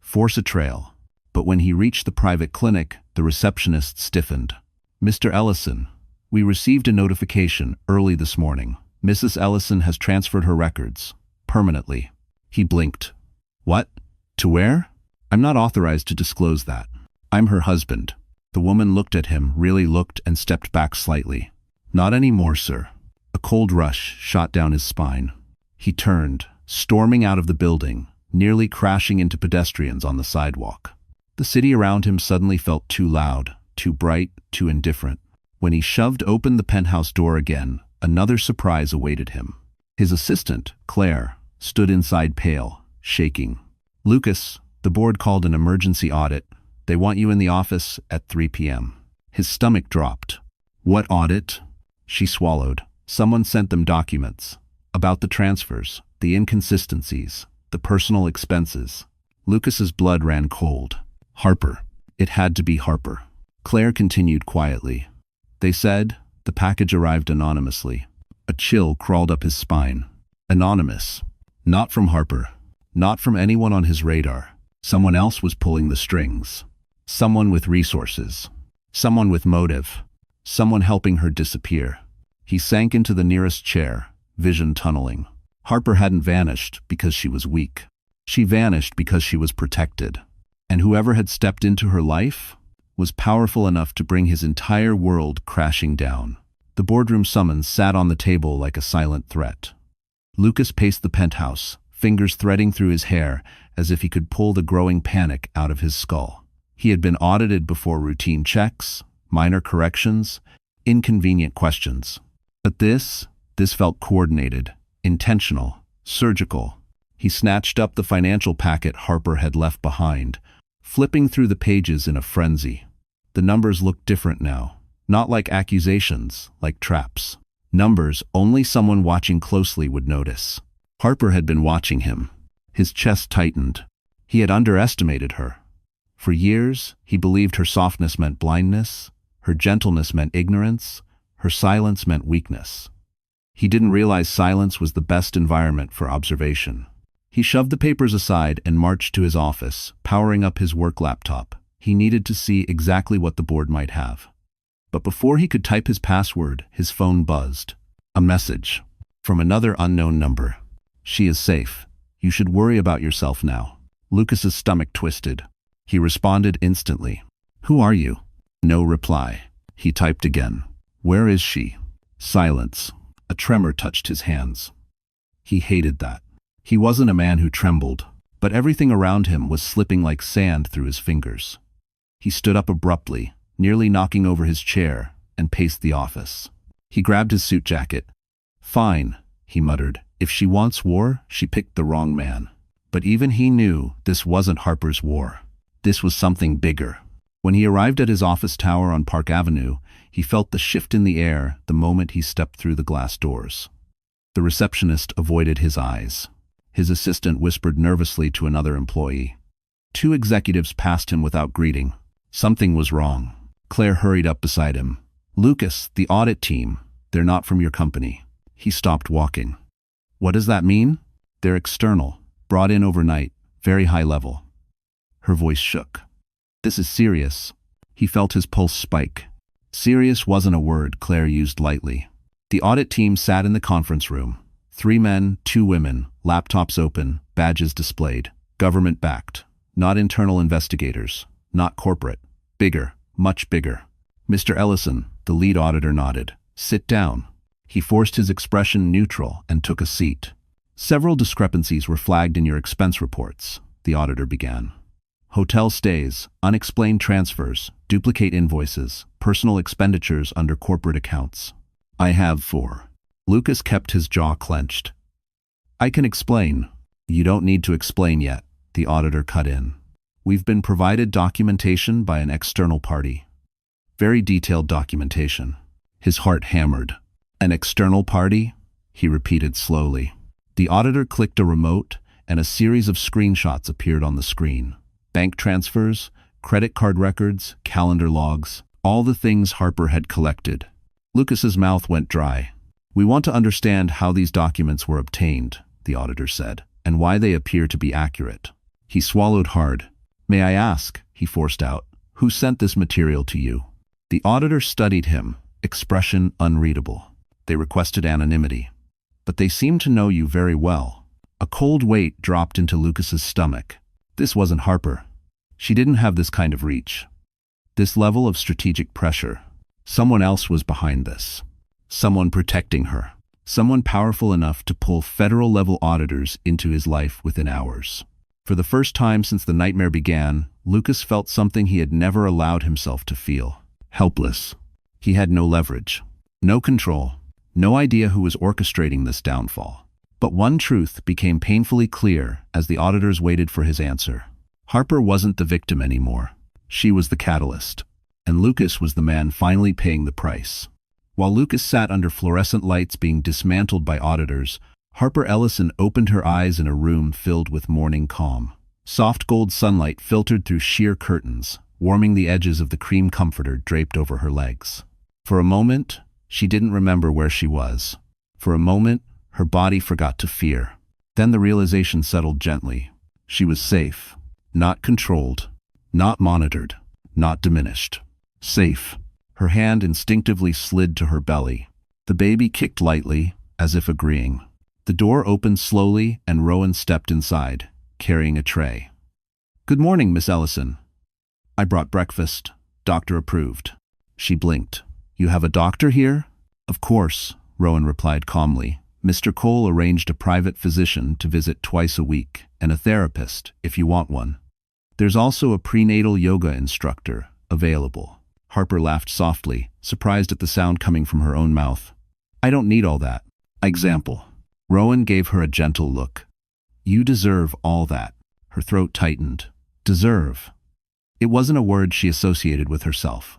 force a trail. But when he reached the private clinic, the receptionist stiffened. "Mr. Ellison, we received a notification early this morning. Mrs. Ellison has transferred her records. Permanently." He blinked. "What? To where?" "I'm not authorized to disclose that. I'm her husband." The woman looked at him, really looked, and stepped back slightly. "Not anymore, sir." A cold rush shot down his spine. He turned, storming out of the building, nearly crashing into pedestrians on the sidewalk. The city around him suddenly felt too loud, too bright, too indifferent. When he shoved open the penthouse door again, another surprise awaited him. His assistant, Claire, stood inside pale, shaking. "Lucas, the board called an emergency audit. They want you in the office at 3 p.m. His stomach dropped. "What audit?" She swallowed. Someone sent them documents. About the transfers, the inconsistencies, the personal expenses. Lucas's blood ran cold. Harper. It had to be Harper. Claire continued quietly. "They said..." The package arrived anonymously. A chill crawled up his spine. Anonymous. Not from Harper. Not from anyone on his radar. Someone else was pulling the strings. Someone with resources. Someone with motive. Someone helping her disappear. He sank into the nearest chair, vision tunneling. Harper hadn't vanished because she was weak. She vanished because she was protected. And whoever had stepped into her life? was powerful enough to bring his entire world crashing down. The boardroom summons sat on the table like a silent threat. Lucas paced the penthouse, fingers threading through his hair as if he could pull the growing panic out of his skull. He had been audited before routine checks, minor corrections, inconvenient questions. But this felt coordinated, intentional, surgical. He snatched up the financial packet Harper had left behind, flipping through the pages in a frenzy. The numbers looked different now, not like accusations, like traps. Numbers only someone watching closely would notice. Harper had been watching him. His chest tightened. He had underestimated her. For years, he believed her softness meant blindness, her gentleness meant ignorance, her silence meant weakness. He didn't realize silence was the best environment for observation. He shoved the papers aside and marched to his office, powering up his work laptop. He needed to see exactly what the board might have. But before he could type his password, his phone buzzed. A message from another unknown number. "She is safe. You should worry about yourself now." Lucas's stomach twisted. He responded instantly. "Who are you?" No reply. He typed again. "Where is she?" Silence. A tremor touched his hands. He hated that. He wasn't a man who trembled, but everything around him was slipping like sand through his fingers. He stood up abruptly, nearly knocking over his chair, and paced the office. He grabbed his suit jacket. "Fine," he muttered. "If she wants war, she picked the wrong man." But even he knew this wasn't Harper's war. This was something bigger. When he arrived at his office tower on Park Avenue, he felt the shift in the air the moment he stepped through the glass doors. The receptionist avoided his eyes. His assistant whispered nervously to another employee. 2 executives passed him without greeting. Something was wrong. Claire hurried up beside him. "Lucas, the audit team. They're not from your company." He stopped walking. "What does that mean?" "They're external, brought in overnight, very high level." Her voice shook. "This is serious." He felt his pulse spike. Serious wasn't a word Claire used lightly. The audit team sat in the conference room. 3 men, 2 women, laptops open, badges displayed. Government-backed. Not internal investigators. Not corporate. Bigger. Much bigger. Mr. Ellison, the lead auditor, nodded. "Sit down." He forced his expression neutral and took a seat. "Several discrepancies were flagged in your expense reports," the auditor began. "Hotel stays, unexplained transfers, duplicate invoices, personal expenditures under corporate accounts. I have 4. Lucas kept his jaw clenched. "I can explain." "You don't need to explain yet," the auditor cut in. "We've been provided documentation by an external party. Very detailed documentation." His heart hammered. "An external party?" he repeated slowly. The auditor clicked a remote, and a series of screenshots appeared on the screen. Bank transfers, credit card records, calendar logs, all the things Harper had collected. Lucas's mouth went dry. "We want to understand how these documents were obtained," the auditor said, "and why they appear to be accurate." He swallowed hard. "May I ask," he forced out, "who sent this material to you?" The auditor studied him, expression unreadable. "They requested anonymity. But they seem to know you very well." A cold weight dropped into Lucas's stomach. This wasn't Harper. She didn't have this kind of reach. This level of strategic pressure. Someone else was behind this. Someone protecting her. Someone powerful enough to pull federal-level auditors into his life within hours. For the first time since the nightmare began, Lucas felt something he had never allowed himself to feel. Helpless. He had no leverage. No control. No idea who was orchestrating this downfall. But one truth became painfully clear as the auditors waited for his answer. Harper wasn't the victim anymore. She was the catalyst. And Lucas was the man finally paying the price. While Lucas sat under fluorescent lights being dismantled by auditors, Harper Ellison opened her eyes in a room filled with morning calm. Soft gold sunlight filtered through sheer curtains, warming the edges of the cream comforter draped over her legs. For a moment, she didn't remember where she was. For a moment, her body forgot to fear. Then the realization settled gently. She was safe. Not controlled. Not monitored. Not diminished. Safe. Her hand instinctively slid to her belly. The baby kicked lightly, as if agreeing. The door opened slowly and Rowan stepped inside, carrying a tray. "Good morning, Miss Ellison." "I brought breakfast." Doctor approved. She blinked. You have a doctor here? Of course, Rowan replied calmly. Mr. Cole arranged a private physician to visit twice a week, and a therapist, if you want one. There's also a prenatal yoga instructor available. Harper laughed softly, surprised at the sound coming from her own mouth. I don't need all that. Example. Rowan gave her a gentle look. You deserve all that. Her throat tightened. Deserve. It wasn't a word she associated with herself.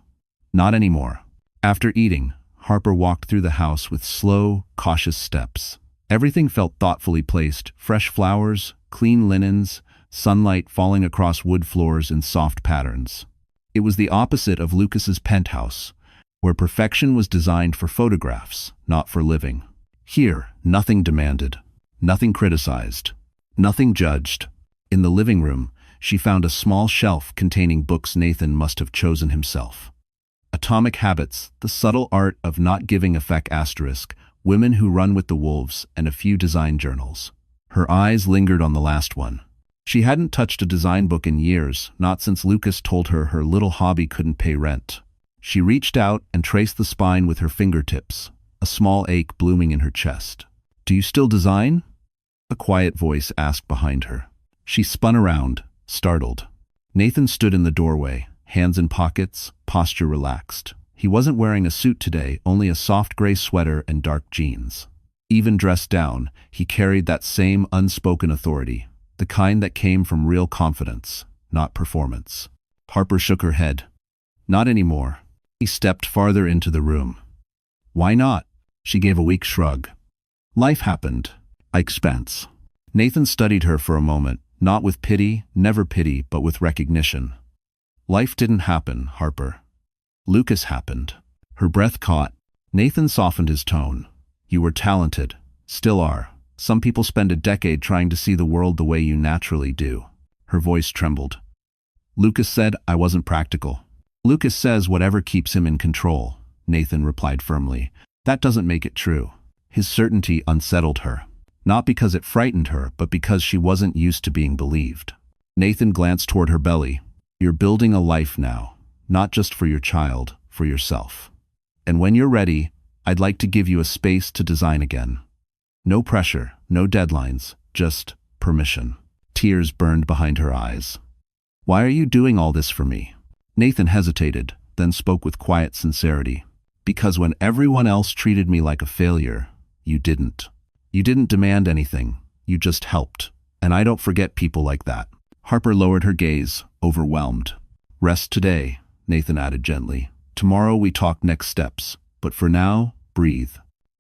Not anymore. After eating, Harper walked through the house with slow, cautious steps. Everything felt thoughtfully placed: fresh flowers, clean linens, sunlight falling across wood floors in soft patterns. It was the opposite of Lucas's penthouse, where perfection was designed for photographs, not for living. Here, nothing demanded, nothing criticized, nothing judged. In the living room, she found a small shelf containing books Nathan must have chosen himself. Atomic Habits, The Subtle Art of Not Giving a Feck *, Women Who Run with the Wolves, and a few design journals. Her eyes lingered on the last one. She hadn't touched a design book in years, not since Lucas told her her little hobby couldn't pay rent. She reached out and traced the spine with her fingertips, a small ache blooming in her chest. Do you still design? A quiet voice asked behind her. She spun around, startled. Nathan stood in the doorway, hands in pockets, posture relaxed. He wasn't wearing a suit today, only a soft gray sweater and dark jeans. Even dressed down, he carried that same unspoken authority, the kind that came from real confidence, not performance. Harper shook her head. Not anymore. He stepped farther into the room. Why not? She gave a weak shrug. Life happened. Expense. Nathan studied her for a moment, not with pity, never pity, but with recognition. Life didn't happen, Harper. Lucas happened. Her breath caught. Nathan softened his tone. You were talented. Still are. Some people spend a decade trying to see the world the way you naturally do. Her voice trembled. Lucas said I wasn't practical. Lucas says whatever keeps him in control, Nathan replied firmly. That doesn't make it true. His certainty unsettled her. Not because it frightened her, but because she wasn't used to being believed. Nathan glanced toward her belly. You're building a life now, not just for your child, for yourself. And when you're ready, I'd like to give you a space to design again. No pressure, no deadlines, just permission. Tears burned behind her eyes. Why are you doing all this for me? Nathan hesitated, then spoke with quiet sincerity. Because when everyone else treated me like a failure, you didn't. You didn't demand anything, you just helped. And I don't forget people like that. Harper lowered her gaze, overwhelmed. Rest today, Nathan added gently. Tomorrow we talk next steps, but for now, breathe.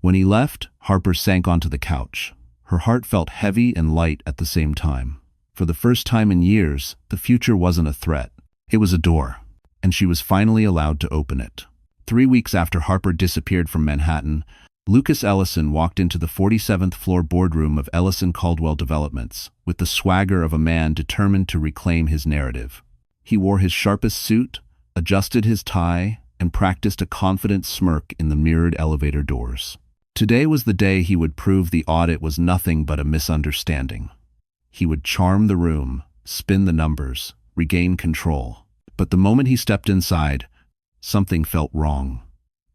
When he left, Harper sank onto the couch. Her heart felt heavy and light at the same time. For the first time in years, the future wasn't a threat. It was a door, and she was finally allowed to open it. 3 weeks after Harper disappeared from Manhattan, Lucas Ellison walked into the 47th floor boardroom of Ellison Caldwell Developments with the swagger of a man determined to reclaim his narrative. He wore his sharpest suit, adjusted his tie, and practiced a confident smirk in the mirrored elevator doors. Today was the day he would prove the audit was nothing but a misunderstanding. He would charm the room, spin the numbers, regain control. But the moment he stepped inside, something felt wrong.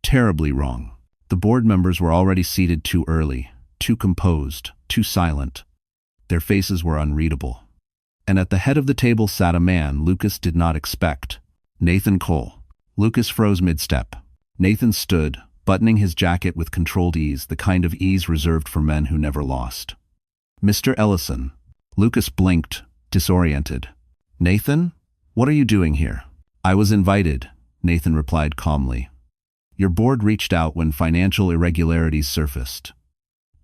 Terribly wrong. The board members were already seated too early, too composed, too silent. Their faces were unreadable. And at the head of the table sat a man Lucas did not expect. Nathan Cole. Lucas froze mid-step. Nathan stood, buttoning his jacket with controlled ease, the kind of ease reserved for men who never lost. Mr. Ellison. Lucas blinked, disoriented. Nathan? What are you doing here? I was invited, Nathan replied calmly. Your board reached out when financial irregularities surfaced.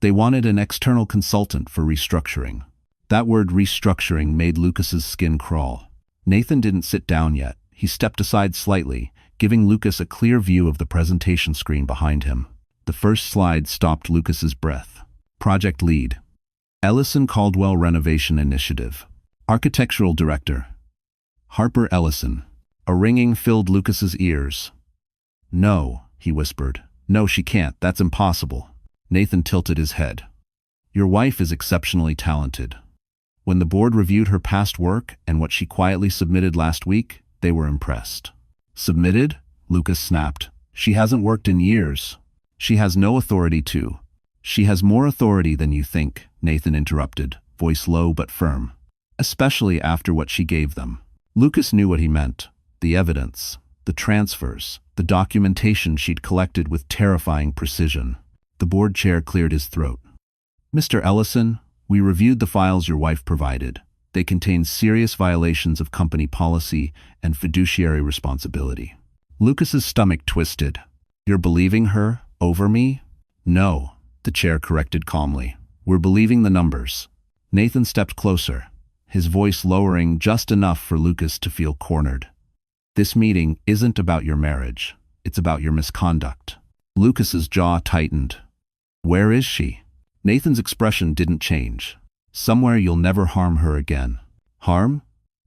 They wanted an external consultant for restructuring. That word restructuring made Lucas's skin crawl. Nathan didn't sit down yet. He stepped aside slightly, giving Lucas a clear view of the presentation screen behind him. The first slide stopped Lucas's breath. Project Lead. Ellison Caldwell Renovation Initiative. Architectural Director. Harper Ellison. A ringing filled Lucas's ears. No, he whispered. No, she can't. That's impossible. Nathan tilted his head. Your wife is exceptionally talented. When the board reviewed her past work and what she quietly submitted last week, they were impressed. Submitted? Lucas snapped. She hasn't worked in years. She has no authority to. She has more authority than you think, Nathan interrupted, voice low but firm. Especially after what she gave them. Lucas knew what he meant. The evidence, the transfers, the documentation she'd collected with terrifying precision. The board chair cleared his throat. Mr. Ellison, we reviewed the files your wife provided. They contain serious violations of company policy and fiduciary responsibility. Lucas's stomach twisted. You're believing her over me? No, the chair corrected calmly. We're believing the numbers. Nathan stepped closer, his voice lowering just enough for Lucas to feel cornered. This meeting isn't about your marriage. It's about your misconduct. Lucas's jaw tightened. Where is she? Nathan's expression didn't change. Somewhere you'll never harm her again. Harm?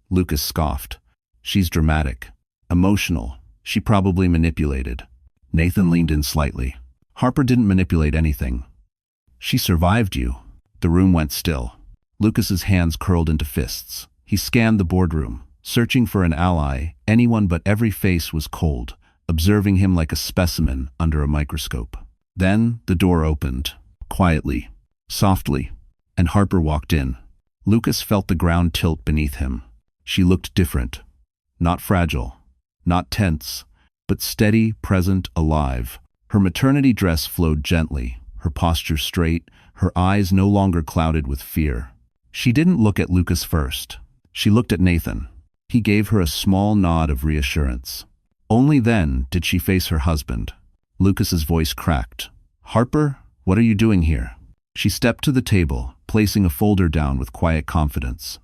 Lucas scoffed. She's dramatic, emotional. She probably manipulated. Nathan leaned in slightly. Harper didn't manipulate anything. She survived you. The room went still. Lucas's hands curled into fists. He scanned the boardroom, searching for an ally, anyone but every face was cold, observing him like a specimen under a microscope. Then the door opened, quietly, softly, and Harper walked in. Lucas felt the ground tilt beneath him. She looked different. Not fragile, not tense, but steady, present, alive. Her maternity dress flowed gently, her posture straight, her eyes no longer clouded with fear. She didn't look at Lucas first. She looked at Nathan. He gave her a small nod of reassurance. Only then did she face her husband. Lucas's voice cracked. Harper, what are you doing here? She stepped to the table, placing a folder down with quiet confidence.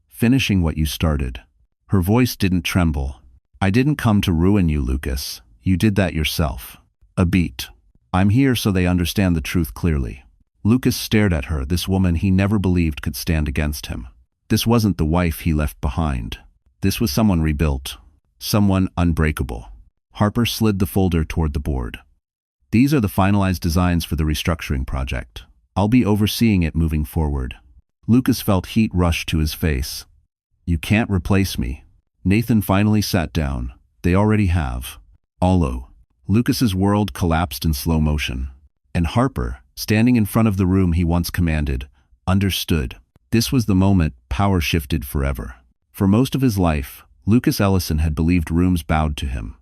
Finishing what you started. Her voice didn't tremble. I didn't come to ruin you, Lucas. You did that yourself. A beat. I'm here so they understand the truth clearly. Lucas stared at her, this woman he never believed could stand against him. This wasn't the wife he left behind. This was someone rebuilt. Someone unbreakable. Harper slid the folder toward the board. These are the finalized designs for the restructuring project. I'll be overseeing it moving forward. Lucas felt heat rush to his face. You can't replace me. Nathan finally sat down. They already have. Allo. Lucas's world collapsed in slow motion. And Harper, standing in front of the room he once commanded, understood. This was the moment power shifted forever. For most of his life, Lucas Ellison had believed rooms bowed to him.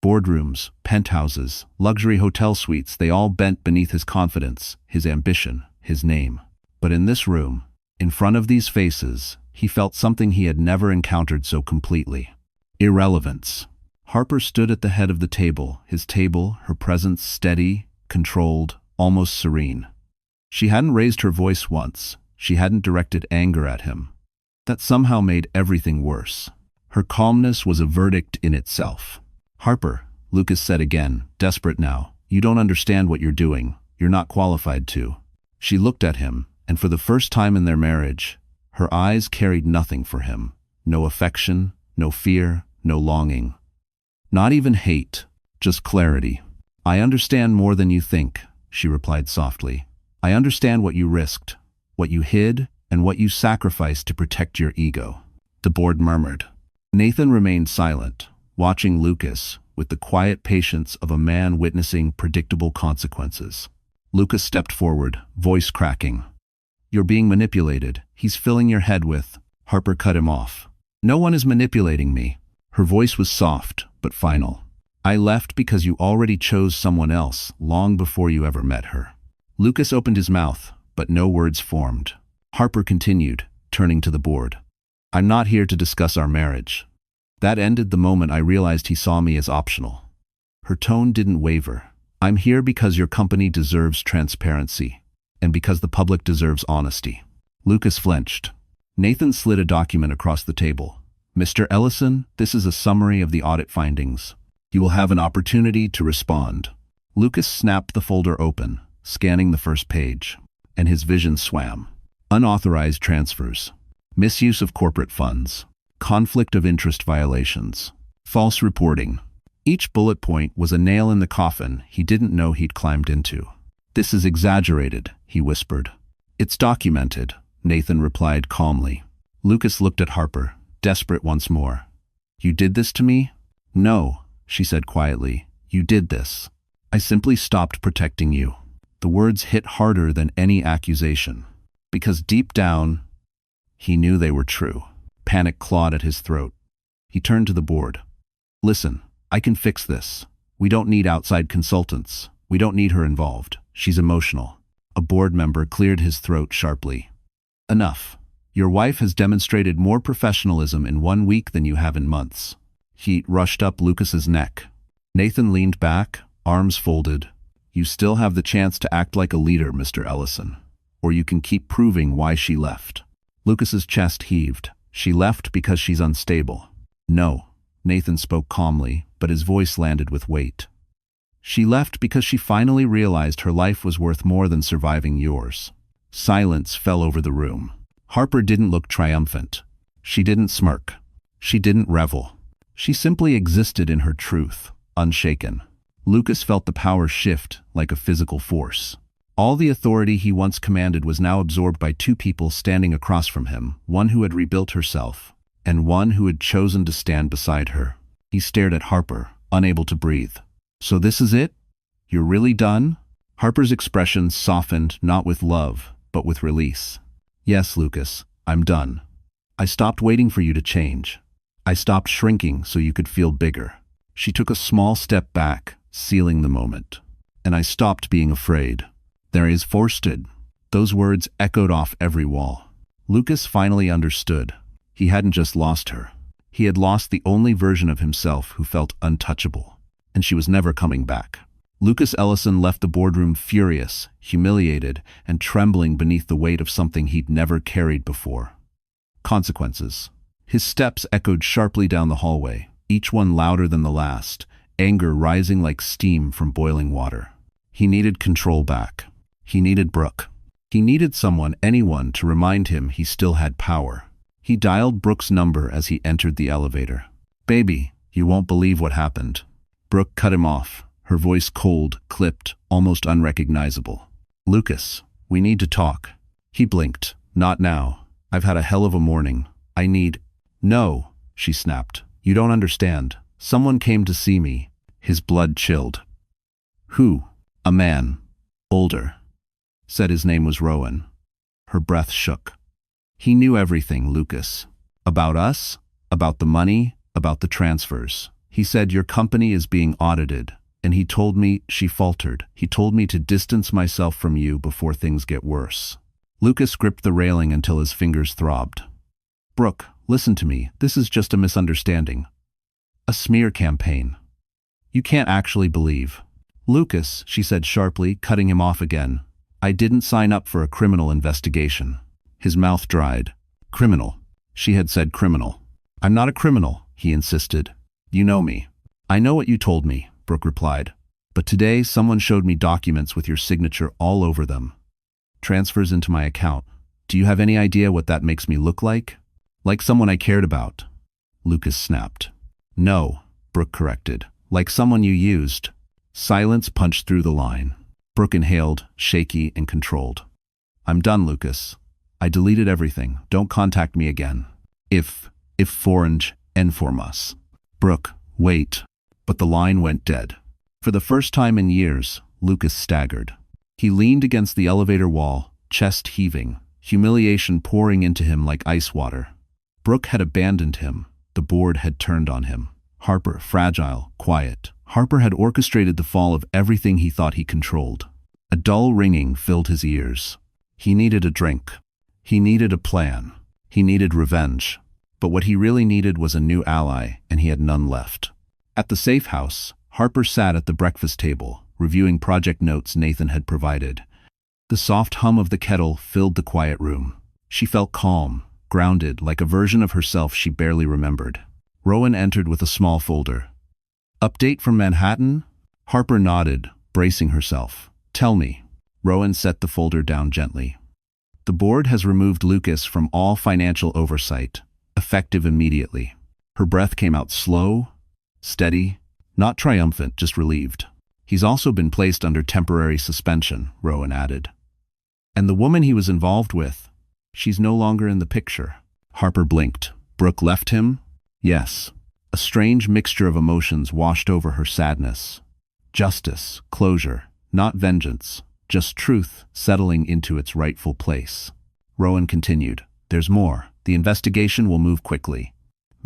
Boardrooms, penthouses, luxury hotel suites, they all bent beneath his confidence, his ambition, his name. But in this room, in front of these faces, he felt something he had never encountered so completely. Irrelevance. Harper stood at the head of the table, her presence steady, controlled, almost serene. She hadn't raised her voice once. She hadn't directed anger at him. That somehow made everything worse. Her calmness was a verdict in itself. Harper, Lucas said again, desperate now, you don't understand what you're doing. You're not qualified to. She looked at him, and for the first time in their marriage, her eyes carried nothing for him. No affection, no fear, no longing. Not even hate, just clarity. I understand more than you think, she replied softly. I understand what you risked, what you hid, and what you sacrificed to protect your ego. The board murmured. Nathan remained silent, watching Lucas with the quiet patience of a man witnessing predictable consequences. Lucas stepped forward, voice cracking. You're being manipulated. He's filling your head with. Harper cut him off. No one is manipulating me. Her voice was soft, but final. I left because you already chose someone else long before you ever met her. Lucas opened his mouth, but no words formed. Harper continued, turning to the board. I'm not here to discuss our marriage. That ended the moment I realized he saw me as optional. Her tone didn't waver. I'm here because your company deserves transparency, and because the public deserves honesty. Lucas flinched. Nathan slid a document across the table. Mr. Ellison, this is a summary of the audit findings. You will have an opportunity to respond. Lucas snapped the folder open, scanning the first page, and his vision swam. Unauthorized transfers, misuse of corporate funds, conflict of interest violations, false reporting. Each bullet point was a nail in the coffin he didn't know he'd climbed into. This is exaggerated, he whispered. It's documented, Nathan replied calmly. Lucas looked at Harper, desperate once more. You did this to me? No, she said quietly. You did this. I simply stopped protecting you. The words hit harder than any accusation. Because deep down, he knew they were true. Panic clawed at his throat. He turned to the board. Listen, I can fix this. We don't need outside consultants. We don't need her involved. She's emotional. A board member cleared his throat sharply. Enough. Your wife has demonstrated more professionalism in 1 week than you have in months. Heat rushed up Lucas's neck. Nathan leaned back, arms folded. You still have the chance to act like a leader, Mr. Ellison. Or you can keep proving why she left. Lucas's chest heaved. She left because she's unstable. No, Nathan spoke calmly, but his voice landed with weight. She left because she finally realized her life was worth more than surviving yours. Silence fell over the room. Harper didn't look triumphant. She didn't smirk. She didn't revel. She simply existed in her truth, unshaken. Lucas felt the power shift like a physical force. All the authority he once commanded was now absorbed by two people standing across from him, one who had rebuilt herself, and one who had chosen to stand beside her. He stared at Harper, unable to breathe. So this is it? You're really done? Harper's expression softened not with love, but with release. Yes, Lucas, I'm done. I stopped waiting for you to change. I stopped shrinking so you could feel bigger. She took a small step back, sealing the moment. And I stopped being afraid. There is forsted. Those words echoed off every wall. Lucas finally understood. He hadn't just lost her. He had lost the only version of himself who felt untouchable. And she was never coming back. Lucas Ellison left the boardroom furious, humiliated, and trembling beneath the weight of something he'd never carried before. Consequences. His steps echoed sharply down the hallway, each one louder than the last, anger rising like steam from boiling water. He needed control back. He needed Brooke. He needed someone, anyone, to remind him he still had power. He dialed Brooke's number as he entered the elevator. Baby, you won't believe what happened. Brooke cut him off, her voice cold, clipped, almost unrecognizable. Lucas, we need to talk. He blinked. Not now. I've had a hell of a morning. I need... No, she snapped. You don't understand. Someone came to see me. His blood chilled. Who? A man. Older. Said his name was Rowan. Her breath shook. He knew everything, Lucas. About us, about the money, about the transfers. He said your company is being audited, and he told me, she faltered, he told me to distance myself from you before things get worse. Lucas gripped the railing until his fingers throbbed. Brooke, listen to me, this is just a misunderstanding. A smear campaign. You can't actually believe. Lucas, she said sharply, cutting him off again. I didn't sign up for a criminal investigation. His mouth dried. Criminal. She had said criminal. I'm not a criminal, he insisted. You know me. I know what you told me, Brooke replied. But today someone showed me documents with your signature all over them. Transfers into my account. Do you have any idea what that makes me look like? Like someone I cared about. Lucas snapped. No, Brooke corrected. Like someone you used. Silence punched through the line. Brooke inhaled, shaky and controlled. I'm done, Lucas. I deleted everything. Don't contact me again. If forange, informas. Brooke, wait. But the line went dead. For the first time in years, Lucas staggered. He leaned against the elevator wall, chest heaving, humiliation pouring into him like ice water. Brooke had abandoned him. The board had turned on him. Harper, fragile, quiet. Harper had orchestrated the fall of everything he thought he controlled. A dull ringing filled his ears. He needed a drink. He needed a plan. He needed revenge. But what he really needed was a new ally, and he had none left. At the safe house, Harper sat at the breakfast table, reviewing project notes Nathan had provided. The soft hum of the kettle filled the quiet room. She felt calm, grounded, like a version of herself she barely remembered. Rowan entered with a small folder. Update from Manhattan? Harper nodded, bracing herself. Tell me. Rowan set the folder down gently. The board has removed Lucas from all financial oversight, effective immediately. Her breath came out slow, steady, not triumphant, just relieved. He's also been placed under temporary suspension, Rowan added. And the woman he was involved with, she's no longer in the picture. Harper blinked. Brooke left him? Yes. A strange mixture of emotions washed over her sadness. Justice, closure, not vengeance, just truth settling into its rightful place. Rowan continued, "There's more. The investigation will move quickly.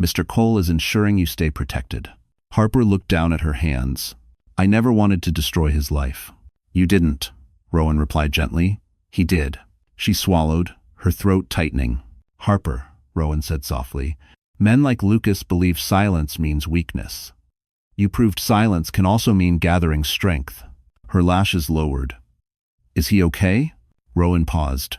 Mr. Cole is ensuring you stay protected." Harper looked down at her hands. "I never wanted to destroy his life." "You didn't," Rowan replied gently. "He did." She swallowed, her throat tightening. "Harper," Rowan said softly, "men like Lucas believe silence means weakness. You proved silence can also mean gathering strength." Her lashes lowered. "Is he okay?" Rowan paused.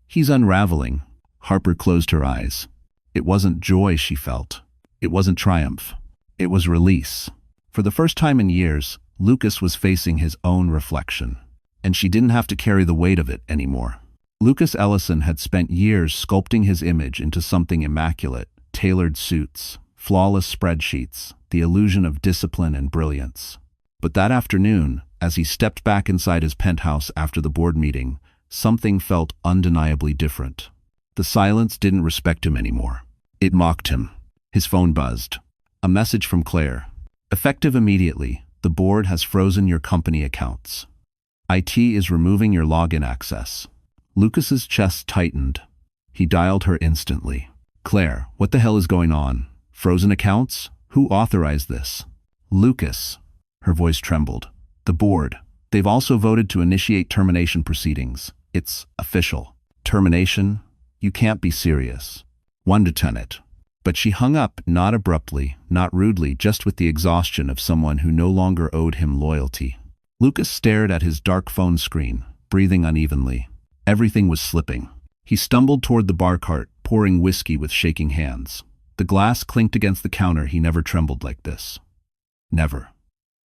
"He's unraveling." Harper closed her eyes. It wasn't joy she felt. It wasn't triumph. It was release. For the first time in years, Lucas was facing his own reflection, and she didn't have to carry the weight of it anymore. Lucas Ellison had spent years sculpting his image into something immaculate: tailored suits, flawless spreadsheets, the illusion of discipline and brilliance. But that afternoon, as he stepped back inside his penthouse after the board meeting, something felt undeniably different. The silence didn't respect him anymore. It mocked him. His phone buzzed. A message from Claire. "Effective immediately, the board has frozen your company accounts. IT is removing your login access." Lucas's chest tightened. He dialed her instantly. "Claire, what the hell is going on? Frozen accounts? Who authorized this?" "Lucas." Her voice trembled. "The board. They've also voted to initiate termination proceedings. It's official." "Termination? You can't be serious." "One lieutenant." But she hung up, not abruptly, not rudely, just with the exhaustion of someone who no longer owed him loyalty. Lucas stared at his dark phone screen, breathing unevenly. Everything was slipping. He stumbled toward the bar cart, pouring whiskey with shaking hands. The glass clinked against the counter. He never trembled like this. Never.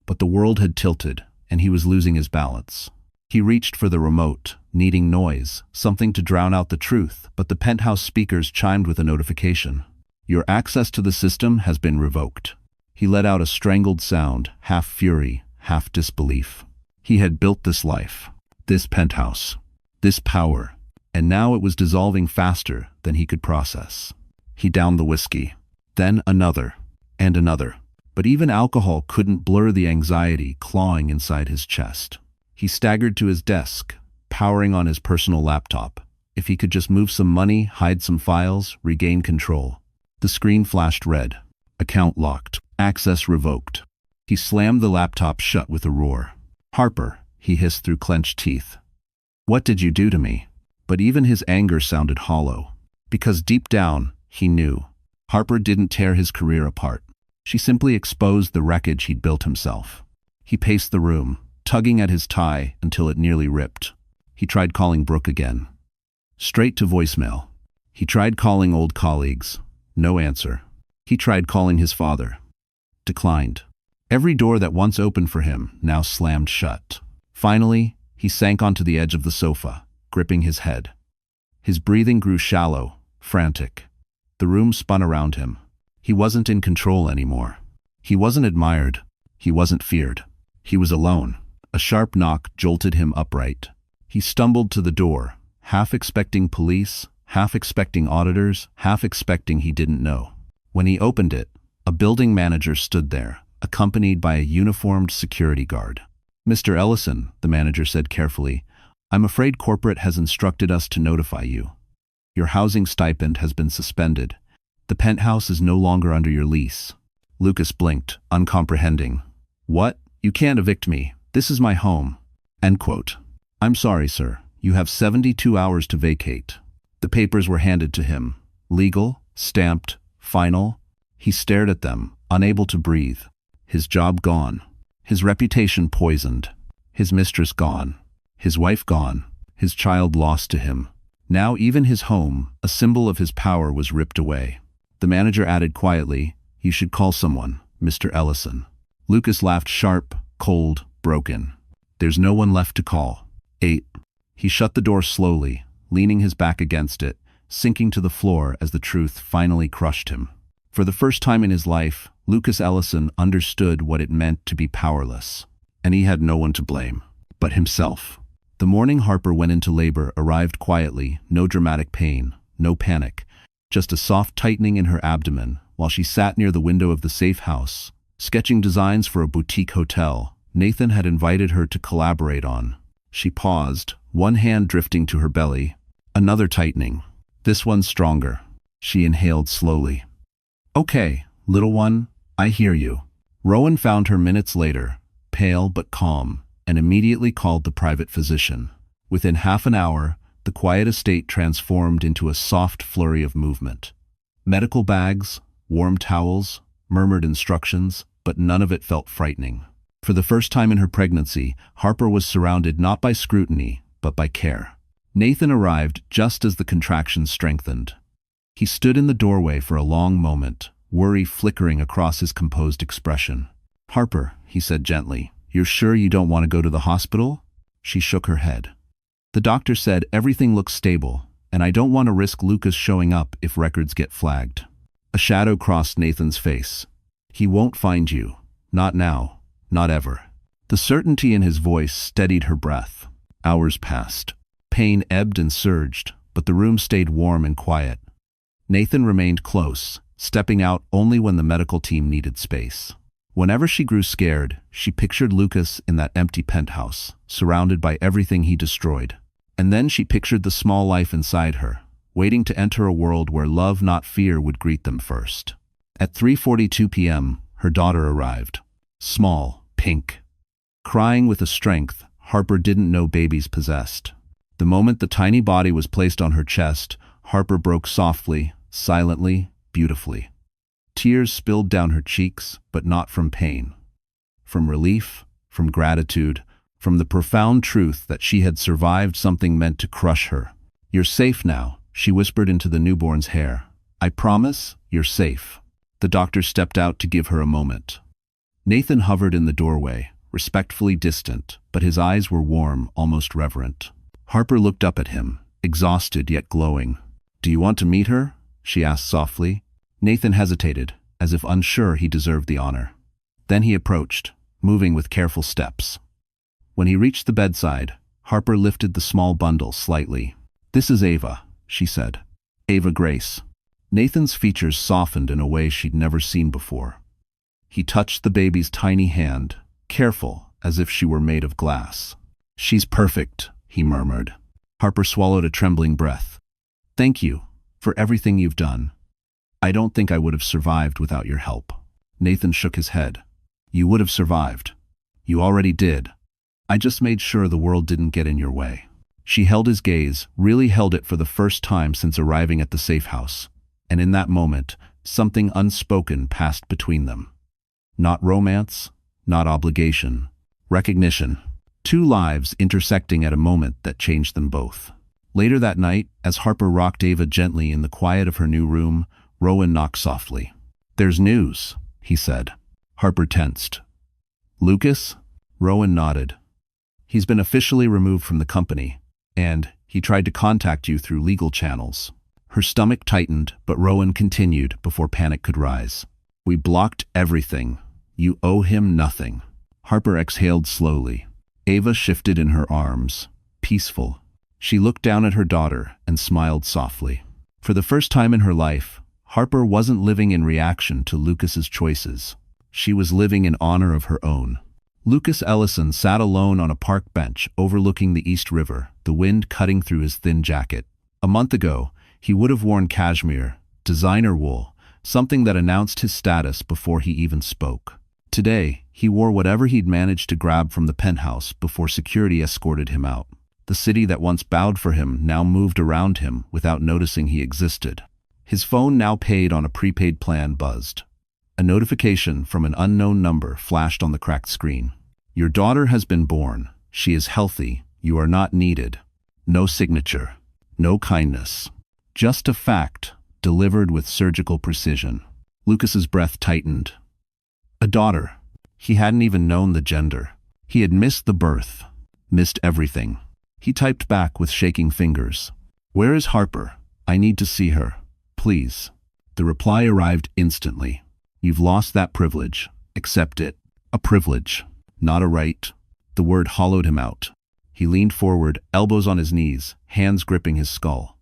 But the world had tilted, and he was losing his balance. He reached for the remote, needing noise, something to drown out the truth, but the penthouse speakers chimed with a notification. "Your access to the system has been revoked." He let out a strangled sound, half fury, half disbelief. He had built this life, this penthouse, this power, and now it was dissolving faster than he could process. He downed the whiskey, then another, and another. But even alcohol couldn't blur the anxiety clawing inside his chest. He staggered to his desk, powering on his personal laptop. If he could just move some money, hide some files, regain control. The screen flashed red. Account locked. Access revoked. He slammed the laptop shut with a roar. "Harper," he hissed through clenched teeth. "What did you do to me?" But even his anger sounded hollow. Because deep down, he knew. Harper didn't tear his career apart. She simply exposed the wreckage he'd built himself. He paced the room, tugging at his tie until it nearly ripped. He tried calling Brooke again. Straight to voicemail. He tried calling old colleagues. No answer. He tried calling his father. Declined. Every door that once opened for him now slammed shut. Finally, he sank onto the edge of the sofa, gripping his head. His breathing grew shallow, frantic. The room spun around him. He wasn't in control anymore. He wasn't admired. He wasn't feared. He was alone. A sharp knock jolted him upright. He stumbled to the door, half expecting police, half expecting auditors, half expecting he didn't know. When he opened it, a building manager stood there, accompanied by a uniformed security guard. "Mr. Ellison," the manager said carefully, "I'm afraid corporate has instructed us to notify you. Your housing stipend has been suspended. The penthouse is no longer under your lease." Lucas blinked, uncomprehending. "What? You can't evict me. This is my home." End quote. "I'm sorry, sir. You have 72 hours to vacate." The papers were handed to him. Legal, stamped, final. He stared at them, unable to breathe. His job gone. His reputation poisoned. His mistress gone. His wife gone. His child lost to him. Now even his home, a symbol of his power, was ripped away. The manager added quietly, "You should call someone, Mr. Ellison." Lucas laughed, sharp, cold, broken. "There's no one left to call." 8. He shut the door slowly, leaning his back against it, sinking to the floor as the truth finally crushed him. For the first time in his life, Lucas Ellison understood what it meant to be powerless. And he had no one to blame but himself. The morning Harper went into labor arrived quietly, no dramatic pain, no panic, just a soft tightening in her abdomen, while she sat near the window of the safe house, sketching designs for a boutique hotel Nathan had invited her to collaborate on. She paused, one hand drifting to her belly, another tightening. This one's stronger. She inhaled slowly. Okay, little one, I hear you. Rowan found her minutes later, pale but calm, and immediately called the private physician. Within half an hour, the quiet estate transformed into a soft flurry of movement. Medical bags, warm towels, murmured instructions, but none of it felt frightening. For the first time in her pregnancy, Harper was surrounded not by scrutiny, but by care. Nathan arrived just as the contractions strengthened. He stood in the doorway for a long moment, worry flickering across his composed expression. "Harper," he said gently, "you're sure you don't want to go to the hospital?" She shook her head. "The doctor said everything looks stable, and I don't want to risk Lucas showing up if records get flagged." A shadow crossed Nathan's face. "He won't find you. Not now. Not ever." The certainty in his voice steadied her breath. Hours passed. Pain ebbed and surged, but the room stayed warm and quiet. Nathan remained close, stepping out only when the medical team needed space. Whenever she grew scared, she pictured Lucas in that empty penthouse, surrounded by everything he destroyed. And then she pictured the small life inside her, waiting to enter a world where love, not fear, would greet them first. At 3:42 p.m., her daughter arrived. Small, pink. Crying with a strength Harper didn't know babies possessed. The moment the tiny body was placed on her chest, Harper broke softly, silently, beautifully. Tears spilled down her cheeks, but not from pain. From relief, from gratitude, from the profound truth that she had survived something meant to crush her. "You're safe now," she whispered into the newborn's hair. "I promise, you're safe." The doctor stepped out to give her a moment. Nathan hovered in the doorway, respectfully distant, but his eyes were warm, almost reverent. Harper looked up at him, exhausted yet glowing. "Do you want to meet her?" she asked softly. Nathan hesitated, as if unsure he deserved the honor. Then he approached, moving with careful steps. When he reached the bedside, Harper lifted the small bundle slightly. "This is Ava," she said. "Ava Grace." Nathan's features softened in a way she'd never seen before. He touched the baby's tiny hand, careful, as if she were made of glass. "She's perfect," he murmured. Harper swallowed a trembling breath. "Thank you for everything you've done. I don't think I would have survived without your help." Nathan shook his head. "You would have survived. You already did. I just made sure the world didn't get in your way." She held his gaze, really held it for the first time since arriving at the safe house. And in that moment, something unspoken passed between them. Not romance, not obligation, recognition. Two lives intersecting at a moment that changed them both. Later that night, as Harper rocked Ava gently in the quiet of her new room, Rowan knocked softly. "There's news," he said. Harper tensed. "Lucas?" Rowan nodded. "He's been officially removed from the company, and he tried to contact you through legal channels." Her stomach tightened, but Rowan continued before panic could rise. "We blocked everything. You owe him nothing." Harper exhaled slowly. Ava shifted in her arms, peaceful. She looked down at her daughter and smiled softly. For the first time in her life, Harper wasn't living in reaction to Lucas's choices. She was living in honor of her own. Lucas Ellison sat alone on a park bench overlooking the East River, the wind cutting through his thin jacket. A month ago, he would have worn cashmere, designer wool, something that announced his status before he even spoke. Today, he wore whatever he'd managed to grab from the penthouse before security escorted him out. The city that once bowed for him now moved around him without noticing he existed. His phone, now paid on a prepaid plan, buzzed. A notification from an unknown number flashed on the cracked screen. "Your daughter has been born. She is healthy. You are not needed." No signature. No kindness. Just a fact, delivered with surgical precision. Lucas's breath tightened. A daughter. He hadn't even known the gender. He had missed the birth. Missed everything. He typed back with shaking fingers. "Where is Harper? I need to see her. Please." The reply arrived instantly. "You've lost that privilege. Accept it." A privilege, not a right. The word hollowed him out. He leaned forward, elbows on his knees, hands gripping his skull.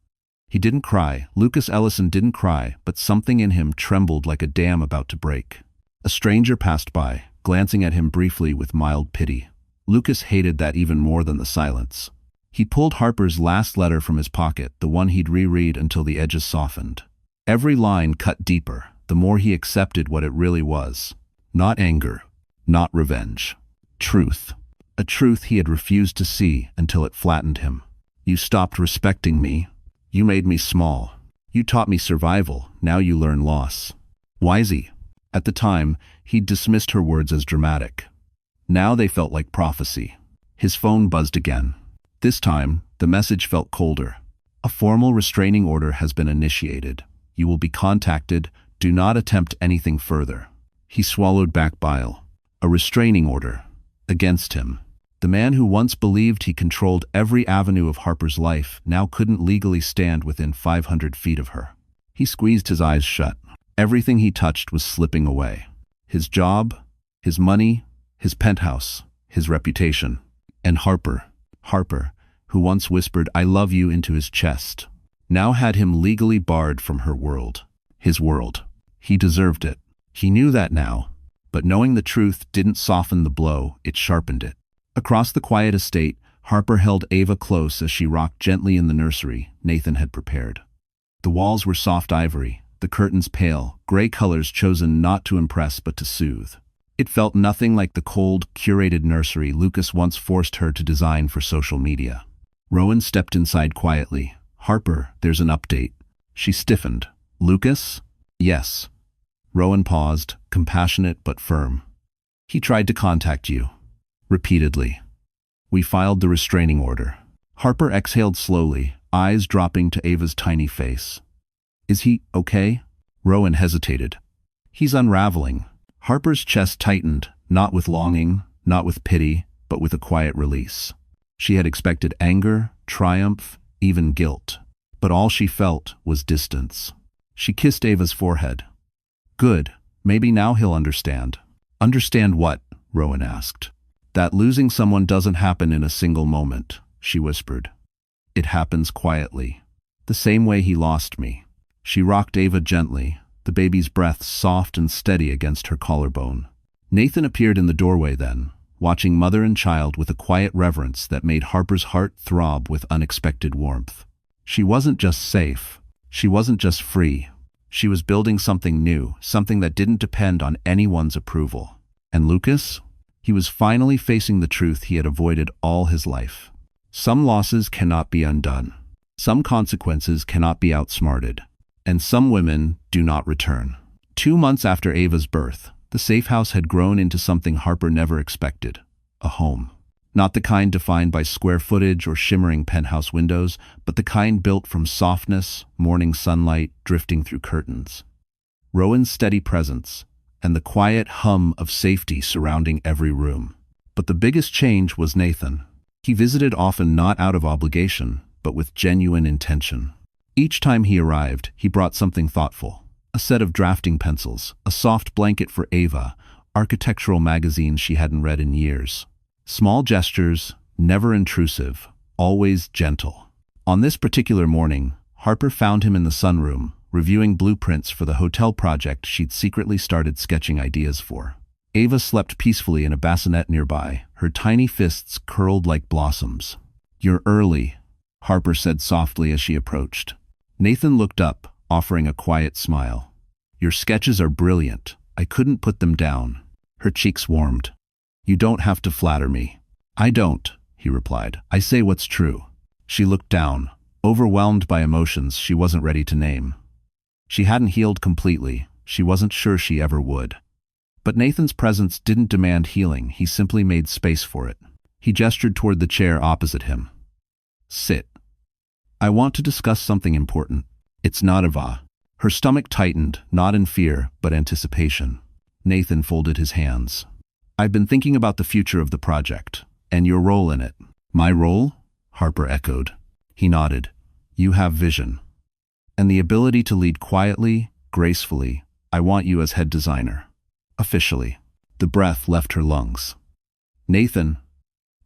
He didn't cry. Lucas Ellison didn't cry, but something in him trembled like a dam about to break. A stranger passed by, glancing at him briefly with mild pity. Lucas hated that even more than the silence. He pulled Harper's last letter from his pocket, the one he'd reread until the edges softened. Every line cut deeper, the more he accepted what it really was. Not anger, not revenge. Truth. A truth he had refused to see until it flattened him. You stopped respecting me. You made me small. You taught me survival. Now you learn loss. Wisey. At the time, he'd dismissed her words as dramatic. Now they felt like prophecy. His phone buzzed again. This time, the message felt colder. A formal restraining order has been initiated. You will be contacted. Do not attempt anything further. He swallowed back bile. A restraining order. Against him. The man who once believed he controlled every avenue of Harper's life now couldn't legally stand within 500 feet of her. He squeezed his eyes shut. Everything he touched was slipping away. His job, his money, his penthouse, his reputation. And Harper, who once whispered "I love you" into his chest, now had him legally barred from her world. His world. He deserved it. He knew that now, but knowing the truth didn't soften the blow, it sharpened it. Across the quiet estate, Harper held Ava close as she rocked gently in the nursery Nathan had prepared. The walls were soft ivory, the curtains pale, gray colors chosen not to impress but to soothe. It felt nothing like the cold, curated nursery Lucas once forced her to design for social media. Rowan stepped inside quietly. "Harper, there's an update." She stiffened. "Lucas?" "Yes." Rowan paused, compassionate but firm. "He tried to contact you. Repeatedly. We filed the restraining order." Harper exhaled slowly, eyes dropping to Ava's tiny face. "Is he okay?" Rowan hesitated. "He's unraveling." Harper's chest tightened, not with longing, not with pity, but with a quiet release. She had expected anger, triumph, even guilt. But all she felt was distance. She kissed Ava's forehead. "Good. Maybe now he'll understand." "Understand what?" Rowan asked. "That losing someone doesn't happen in a single moment," she whispered. "It happens quietly. The same way he lost me." She rocked Ava gently, the baby's breath soft and steady against her collarbone. Nathan appeared in the doorway then, watching mother and child with a quiet reverence that made Harper's heart throb with unexpected warmth. She wasn't just safe. She wasn't just free. She was building something new, something that didn't depend on anyone's approval. And Lucas? He was finally facing the truth he had avoided all his life. Some losses cannot be undone. Some consequences cannot be outsmarted. And some women do not return. 2 months after Ava's birth, the safe house had grown into something Harper never expected. A home. Not the kind defined by square footage or shimmering penthouse windows, but the kind built from softness, morning sunlight drifting through curtains. Rowan's steady presence, and the quiet hum of safety surrounding every room. But the biggest change was Nathan. He visited often not out of obligation, but with genuine intention. Each time he arrived, he brought something thoughtful. A set of drafting pencils, a soft blanket for Ava, architectural magazines she hadn't read in years. Small gestures, never intrusive, always gentle. On this particular morning, Harper found him in the sunroom, reviewing blueprints for the hotel project she'd secretly started sketching ideas for. Ava slept peacefully in a bassinet nearby, her tiny fists curled like blossoms. "You're early," Harper said softly as she approached. Nathan looked up, offering a quiet smile. "Your sketches are brilliant. I couldn't put them down." Her cheeks warmed. "You don't have to flatter me." "I don't," he replied. "I say what's true." She looked down, overwhelmed by emotions she wasn't ready to name. She hadn't healed completely. She wasn't sure she ever would. But Nathan's presence didn't demand healing. He simply made space for it. He gestured toward the chair opposite him. "Sit. I want to discuss something important." "It's not Ava." Her stomach tightened, not in fear, but anticipation. Nathan folded his hands. "I've been thinking about the future of the project, and your role in it." "My role?" Harper echoed. He nodded. "You have vision. And the ability to lead quietly, gracefully. I want you as head designer. Officially." The breath left her lungs. "Nathan,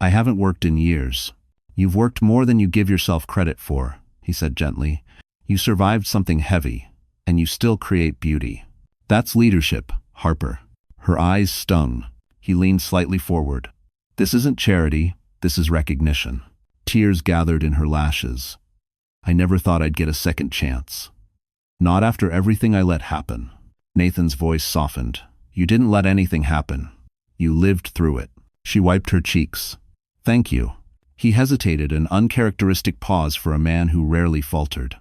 I haven't worked in years." "You've worked more than you give yourself credit for," he said gently. You survived something heavy, and you still create beauty. That's leadership, Harper. Her eyes stung. He leaned slightly forward. This isn't charity, this is recognition. Tears gathered in her lashes. I never thought I'd get a second chance. Not after everything I let happen. Nathan's voice softened. You didn't let anything happen. You lived through it. She wiped her cheeks. Thank you. He hesitated, an uncharacteristic pause for a man who rarely faltered.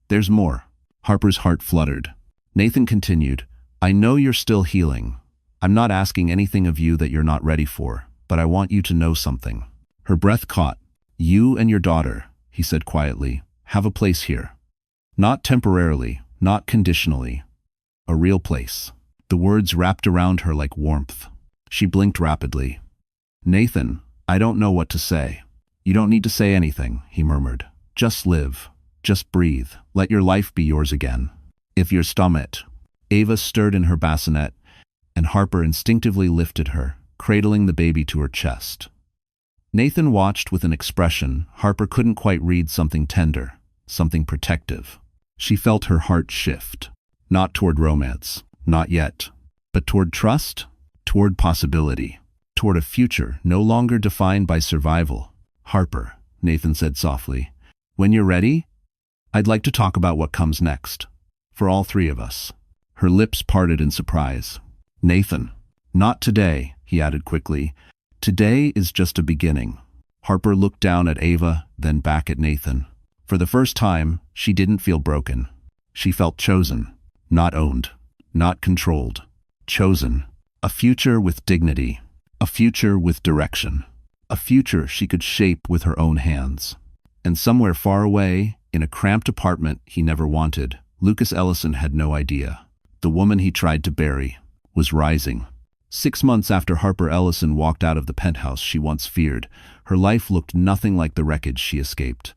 There's more. Harper's heart fluttered. Nathan continued, I know you're still healing. I'm not asking anything of you that you're not ready for, but I want you to know something. Her breath caught. You and your daughter, he said quietly, have a place here. Not temporarily, not conditionally. A real place. The words wrapped around her like warmth. She blinked rapidly. Nathan, I don't know what to say. You don't need to say anything, he murmured. Just live. Just breathe. Let your life be yours again. If your stomach. Ava stirred in her bassinet, and Harper instinctively lifted her, cradling the baby to her chest. Nathan watched with an expression Harper couldn't quite read, something tender, something protective. She felt her heart shift. Not toward romance, not yet, but toward trust, toward possibility, toward a future no longer defined by survival. Harper, Nathan said softly, when you're ready, I'd like to talk about what comes next. For all three of us. Her lips parted in surprise. Nathan, not today, he added quickly. Today is just a beginning. Harper looked down at Ava, then back at Nathan. For the first time, she didn't feel broken. She felt chosen, not owned, not controlled. Chosen. A future with dignity. A future with direction. A future she could shape with her own hands. And somewhere far away, in a cramped apartment he never wanted, Lucas Ellison had no idea. The woman he tried to bury was rising. 6 months after Harper Ellison walked out of the penthouse she once feared, her life looked nothing like the wreckage she escaped.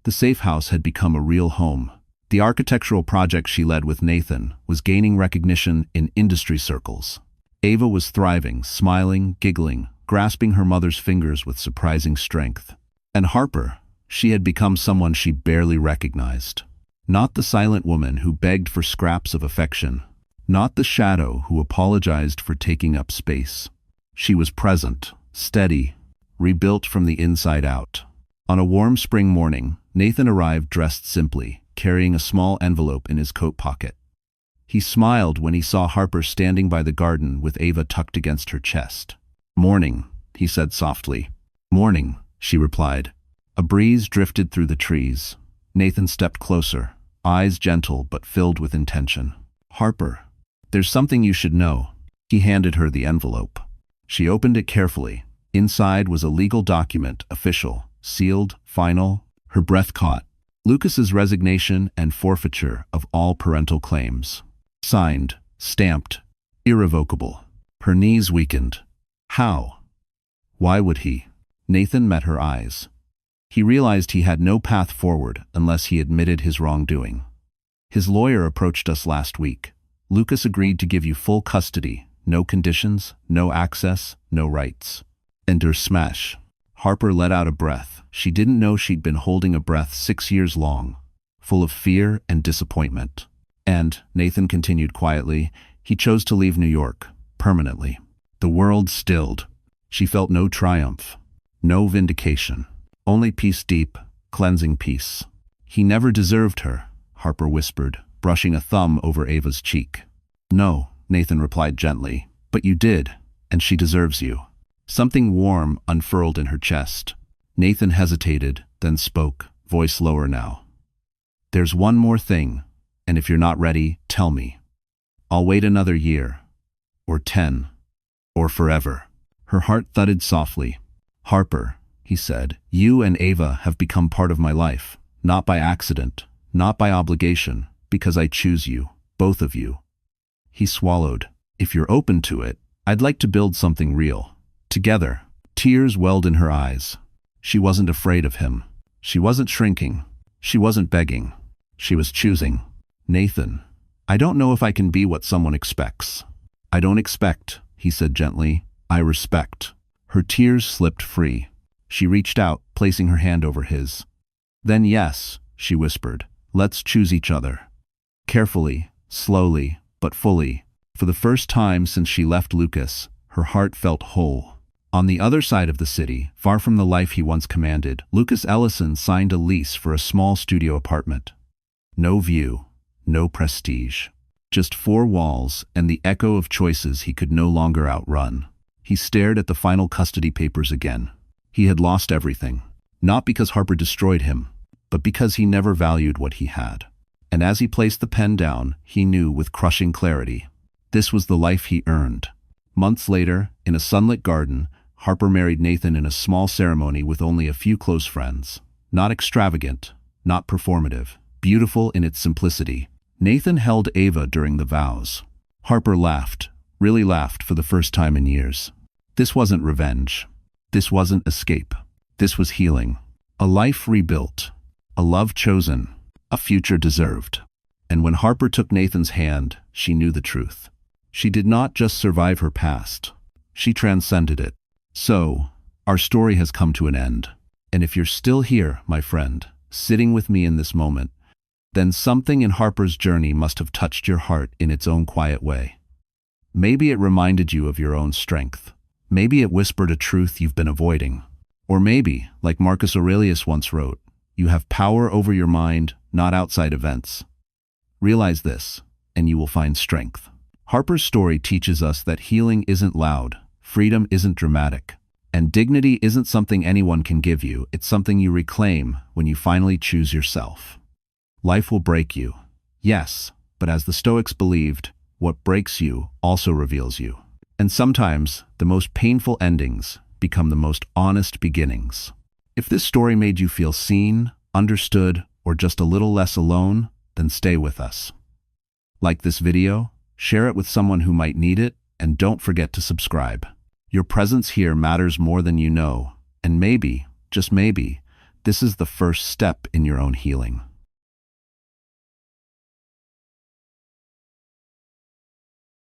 The safe house had become a real home. The architectural project she led with Nathan was gaining recognition in industry circles. Ava was thriving, smiling, giggling, grasping her mother's fingers with surprising strength. And Harper, she had become someone she barely recognized. Not the silent woman who begged for scraps of affection. Not the shadow who apologized for taking up space. She was present, steady, rebuilt from the inside out. On a warm spring morning, Nathan arrived dressed simply, carrying a small envelope in his coat pocket. He smiled when he saw Harper standing by the garden with Ava tucked against her chest. Morning, he said softly. Morning, she replied. A breeze drifted through the trees. Nathan stepped closer, eyes gentle but filled with intention. Harper, there's something you should know. He handed her the envelope. She opened it carefully. Inside was a legal document, official, sealed, final. Her breath caught. Lucas's resignation and forfeiture of all parental claims. Signed, stamped, irrevocable. Her knees weakened. How? Why would he? Nathan met her eyes. He realized he had no path forward unless he admitted his wrongdoing. His lawyer approached us last week. Lucas agreed to give you full custody, no conditions, no access, no rights. Enter smash. Harper let out a breath. She didn't know she'd been holding a breath 6 years long, full of fear and disappointment. And, Nathan continued quietly, he chose to leave New York, permanently. The world stilled. She felt no triumph, no vindication, only peace deep, cleansing peace. He never deserved her, Harper whispered, brushing a thumb over Ava's cheek. No, Nathan replied gently, but you did, and she deserves you. Something warm unfurled in her chest. Nathan hesitated, then spoke, voice lower now. There's one more thing, and if you're not ready, tell me. I'll wait another year, or 10, or forever. Her heart thudded softly. Harper, he said, you and Ava have become part of my life, not by accident, not by obligation, because I choose you, both of you. He swallowed. If you're open to it, I'd like to build something real. Together. Tears welled in her eyes. She wasn't afraid of him. She wasn't shrinking. She wasn't begging. She was choosing. Nathan, I don't know if I can be what someone expects. I don't expect, he said gently. I respect. Her tears slipped free. She reached out, placing her hand over his. Then yes, she whispered. Let's choose each other. Carefully, slowly, but fully. For the first time since she left Lucas, her heart felt whole. On the other side of the city, far from the life he once commanded, Lucas Ellison signed a lease for a small studio apartment. No view, no prestige. Just four walls and the echo of choices he could no longer outrun. He stared at the final custody papers again. He had lost everything. Not because Harper destroyed him, but because he never valued what he had. And as he placed the pen down, he knew with crushing clarity. This was the life he earned. Months later, in a sunlit garden, Harper married Nathan in a small ceremony with only a few close friends. Not extravagant, not performative, beautiful in its simplicity. Nathan held Ava during the vows. Harper laughed, really laughed for the first time in years. This wasn't revenge. This wasn't escape. This was healing. A life rebuilt. A love chosen. A future deserved. And when Harper took Nathan's hand, she knew the truth. She did not just survive her past. She transcended it. So, our story has come to an end. And if you're still here, my friend, sitting with me in this moment, then something in Harper's journey must have touched your heart in its own quiet way. Maybe it reminded you of your own strength. Maybe it whispered a truth you've been avoiding. Or maybe, like Marcus Aurelius once wrote, you have power over your mind, not outside events. Realize this, and you will find strength. Harper's story teaches us that healing isn't loud, freedom isn't dramatic, and dignity isn't something anyone can give you. It's something you reclaim when you finally choose yourself. Life will break you, yes, but as the Stoics believed, what breaks you also reveals you. And sometimes, the most painful endings become the most honest beginnings. If this story made you feel seen, understood, or just a little less alone, then stay with us. Like this video, share it with someone who might need it, and don't forget to subscribe. Your presence here matters more than you know, and maybe, just maybe, this is the first step in your own healing.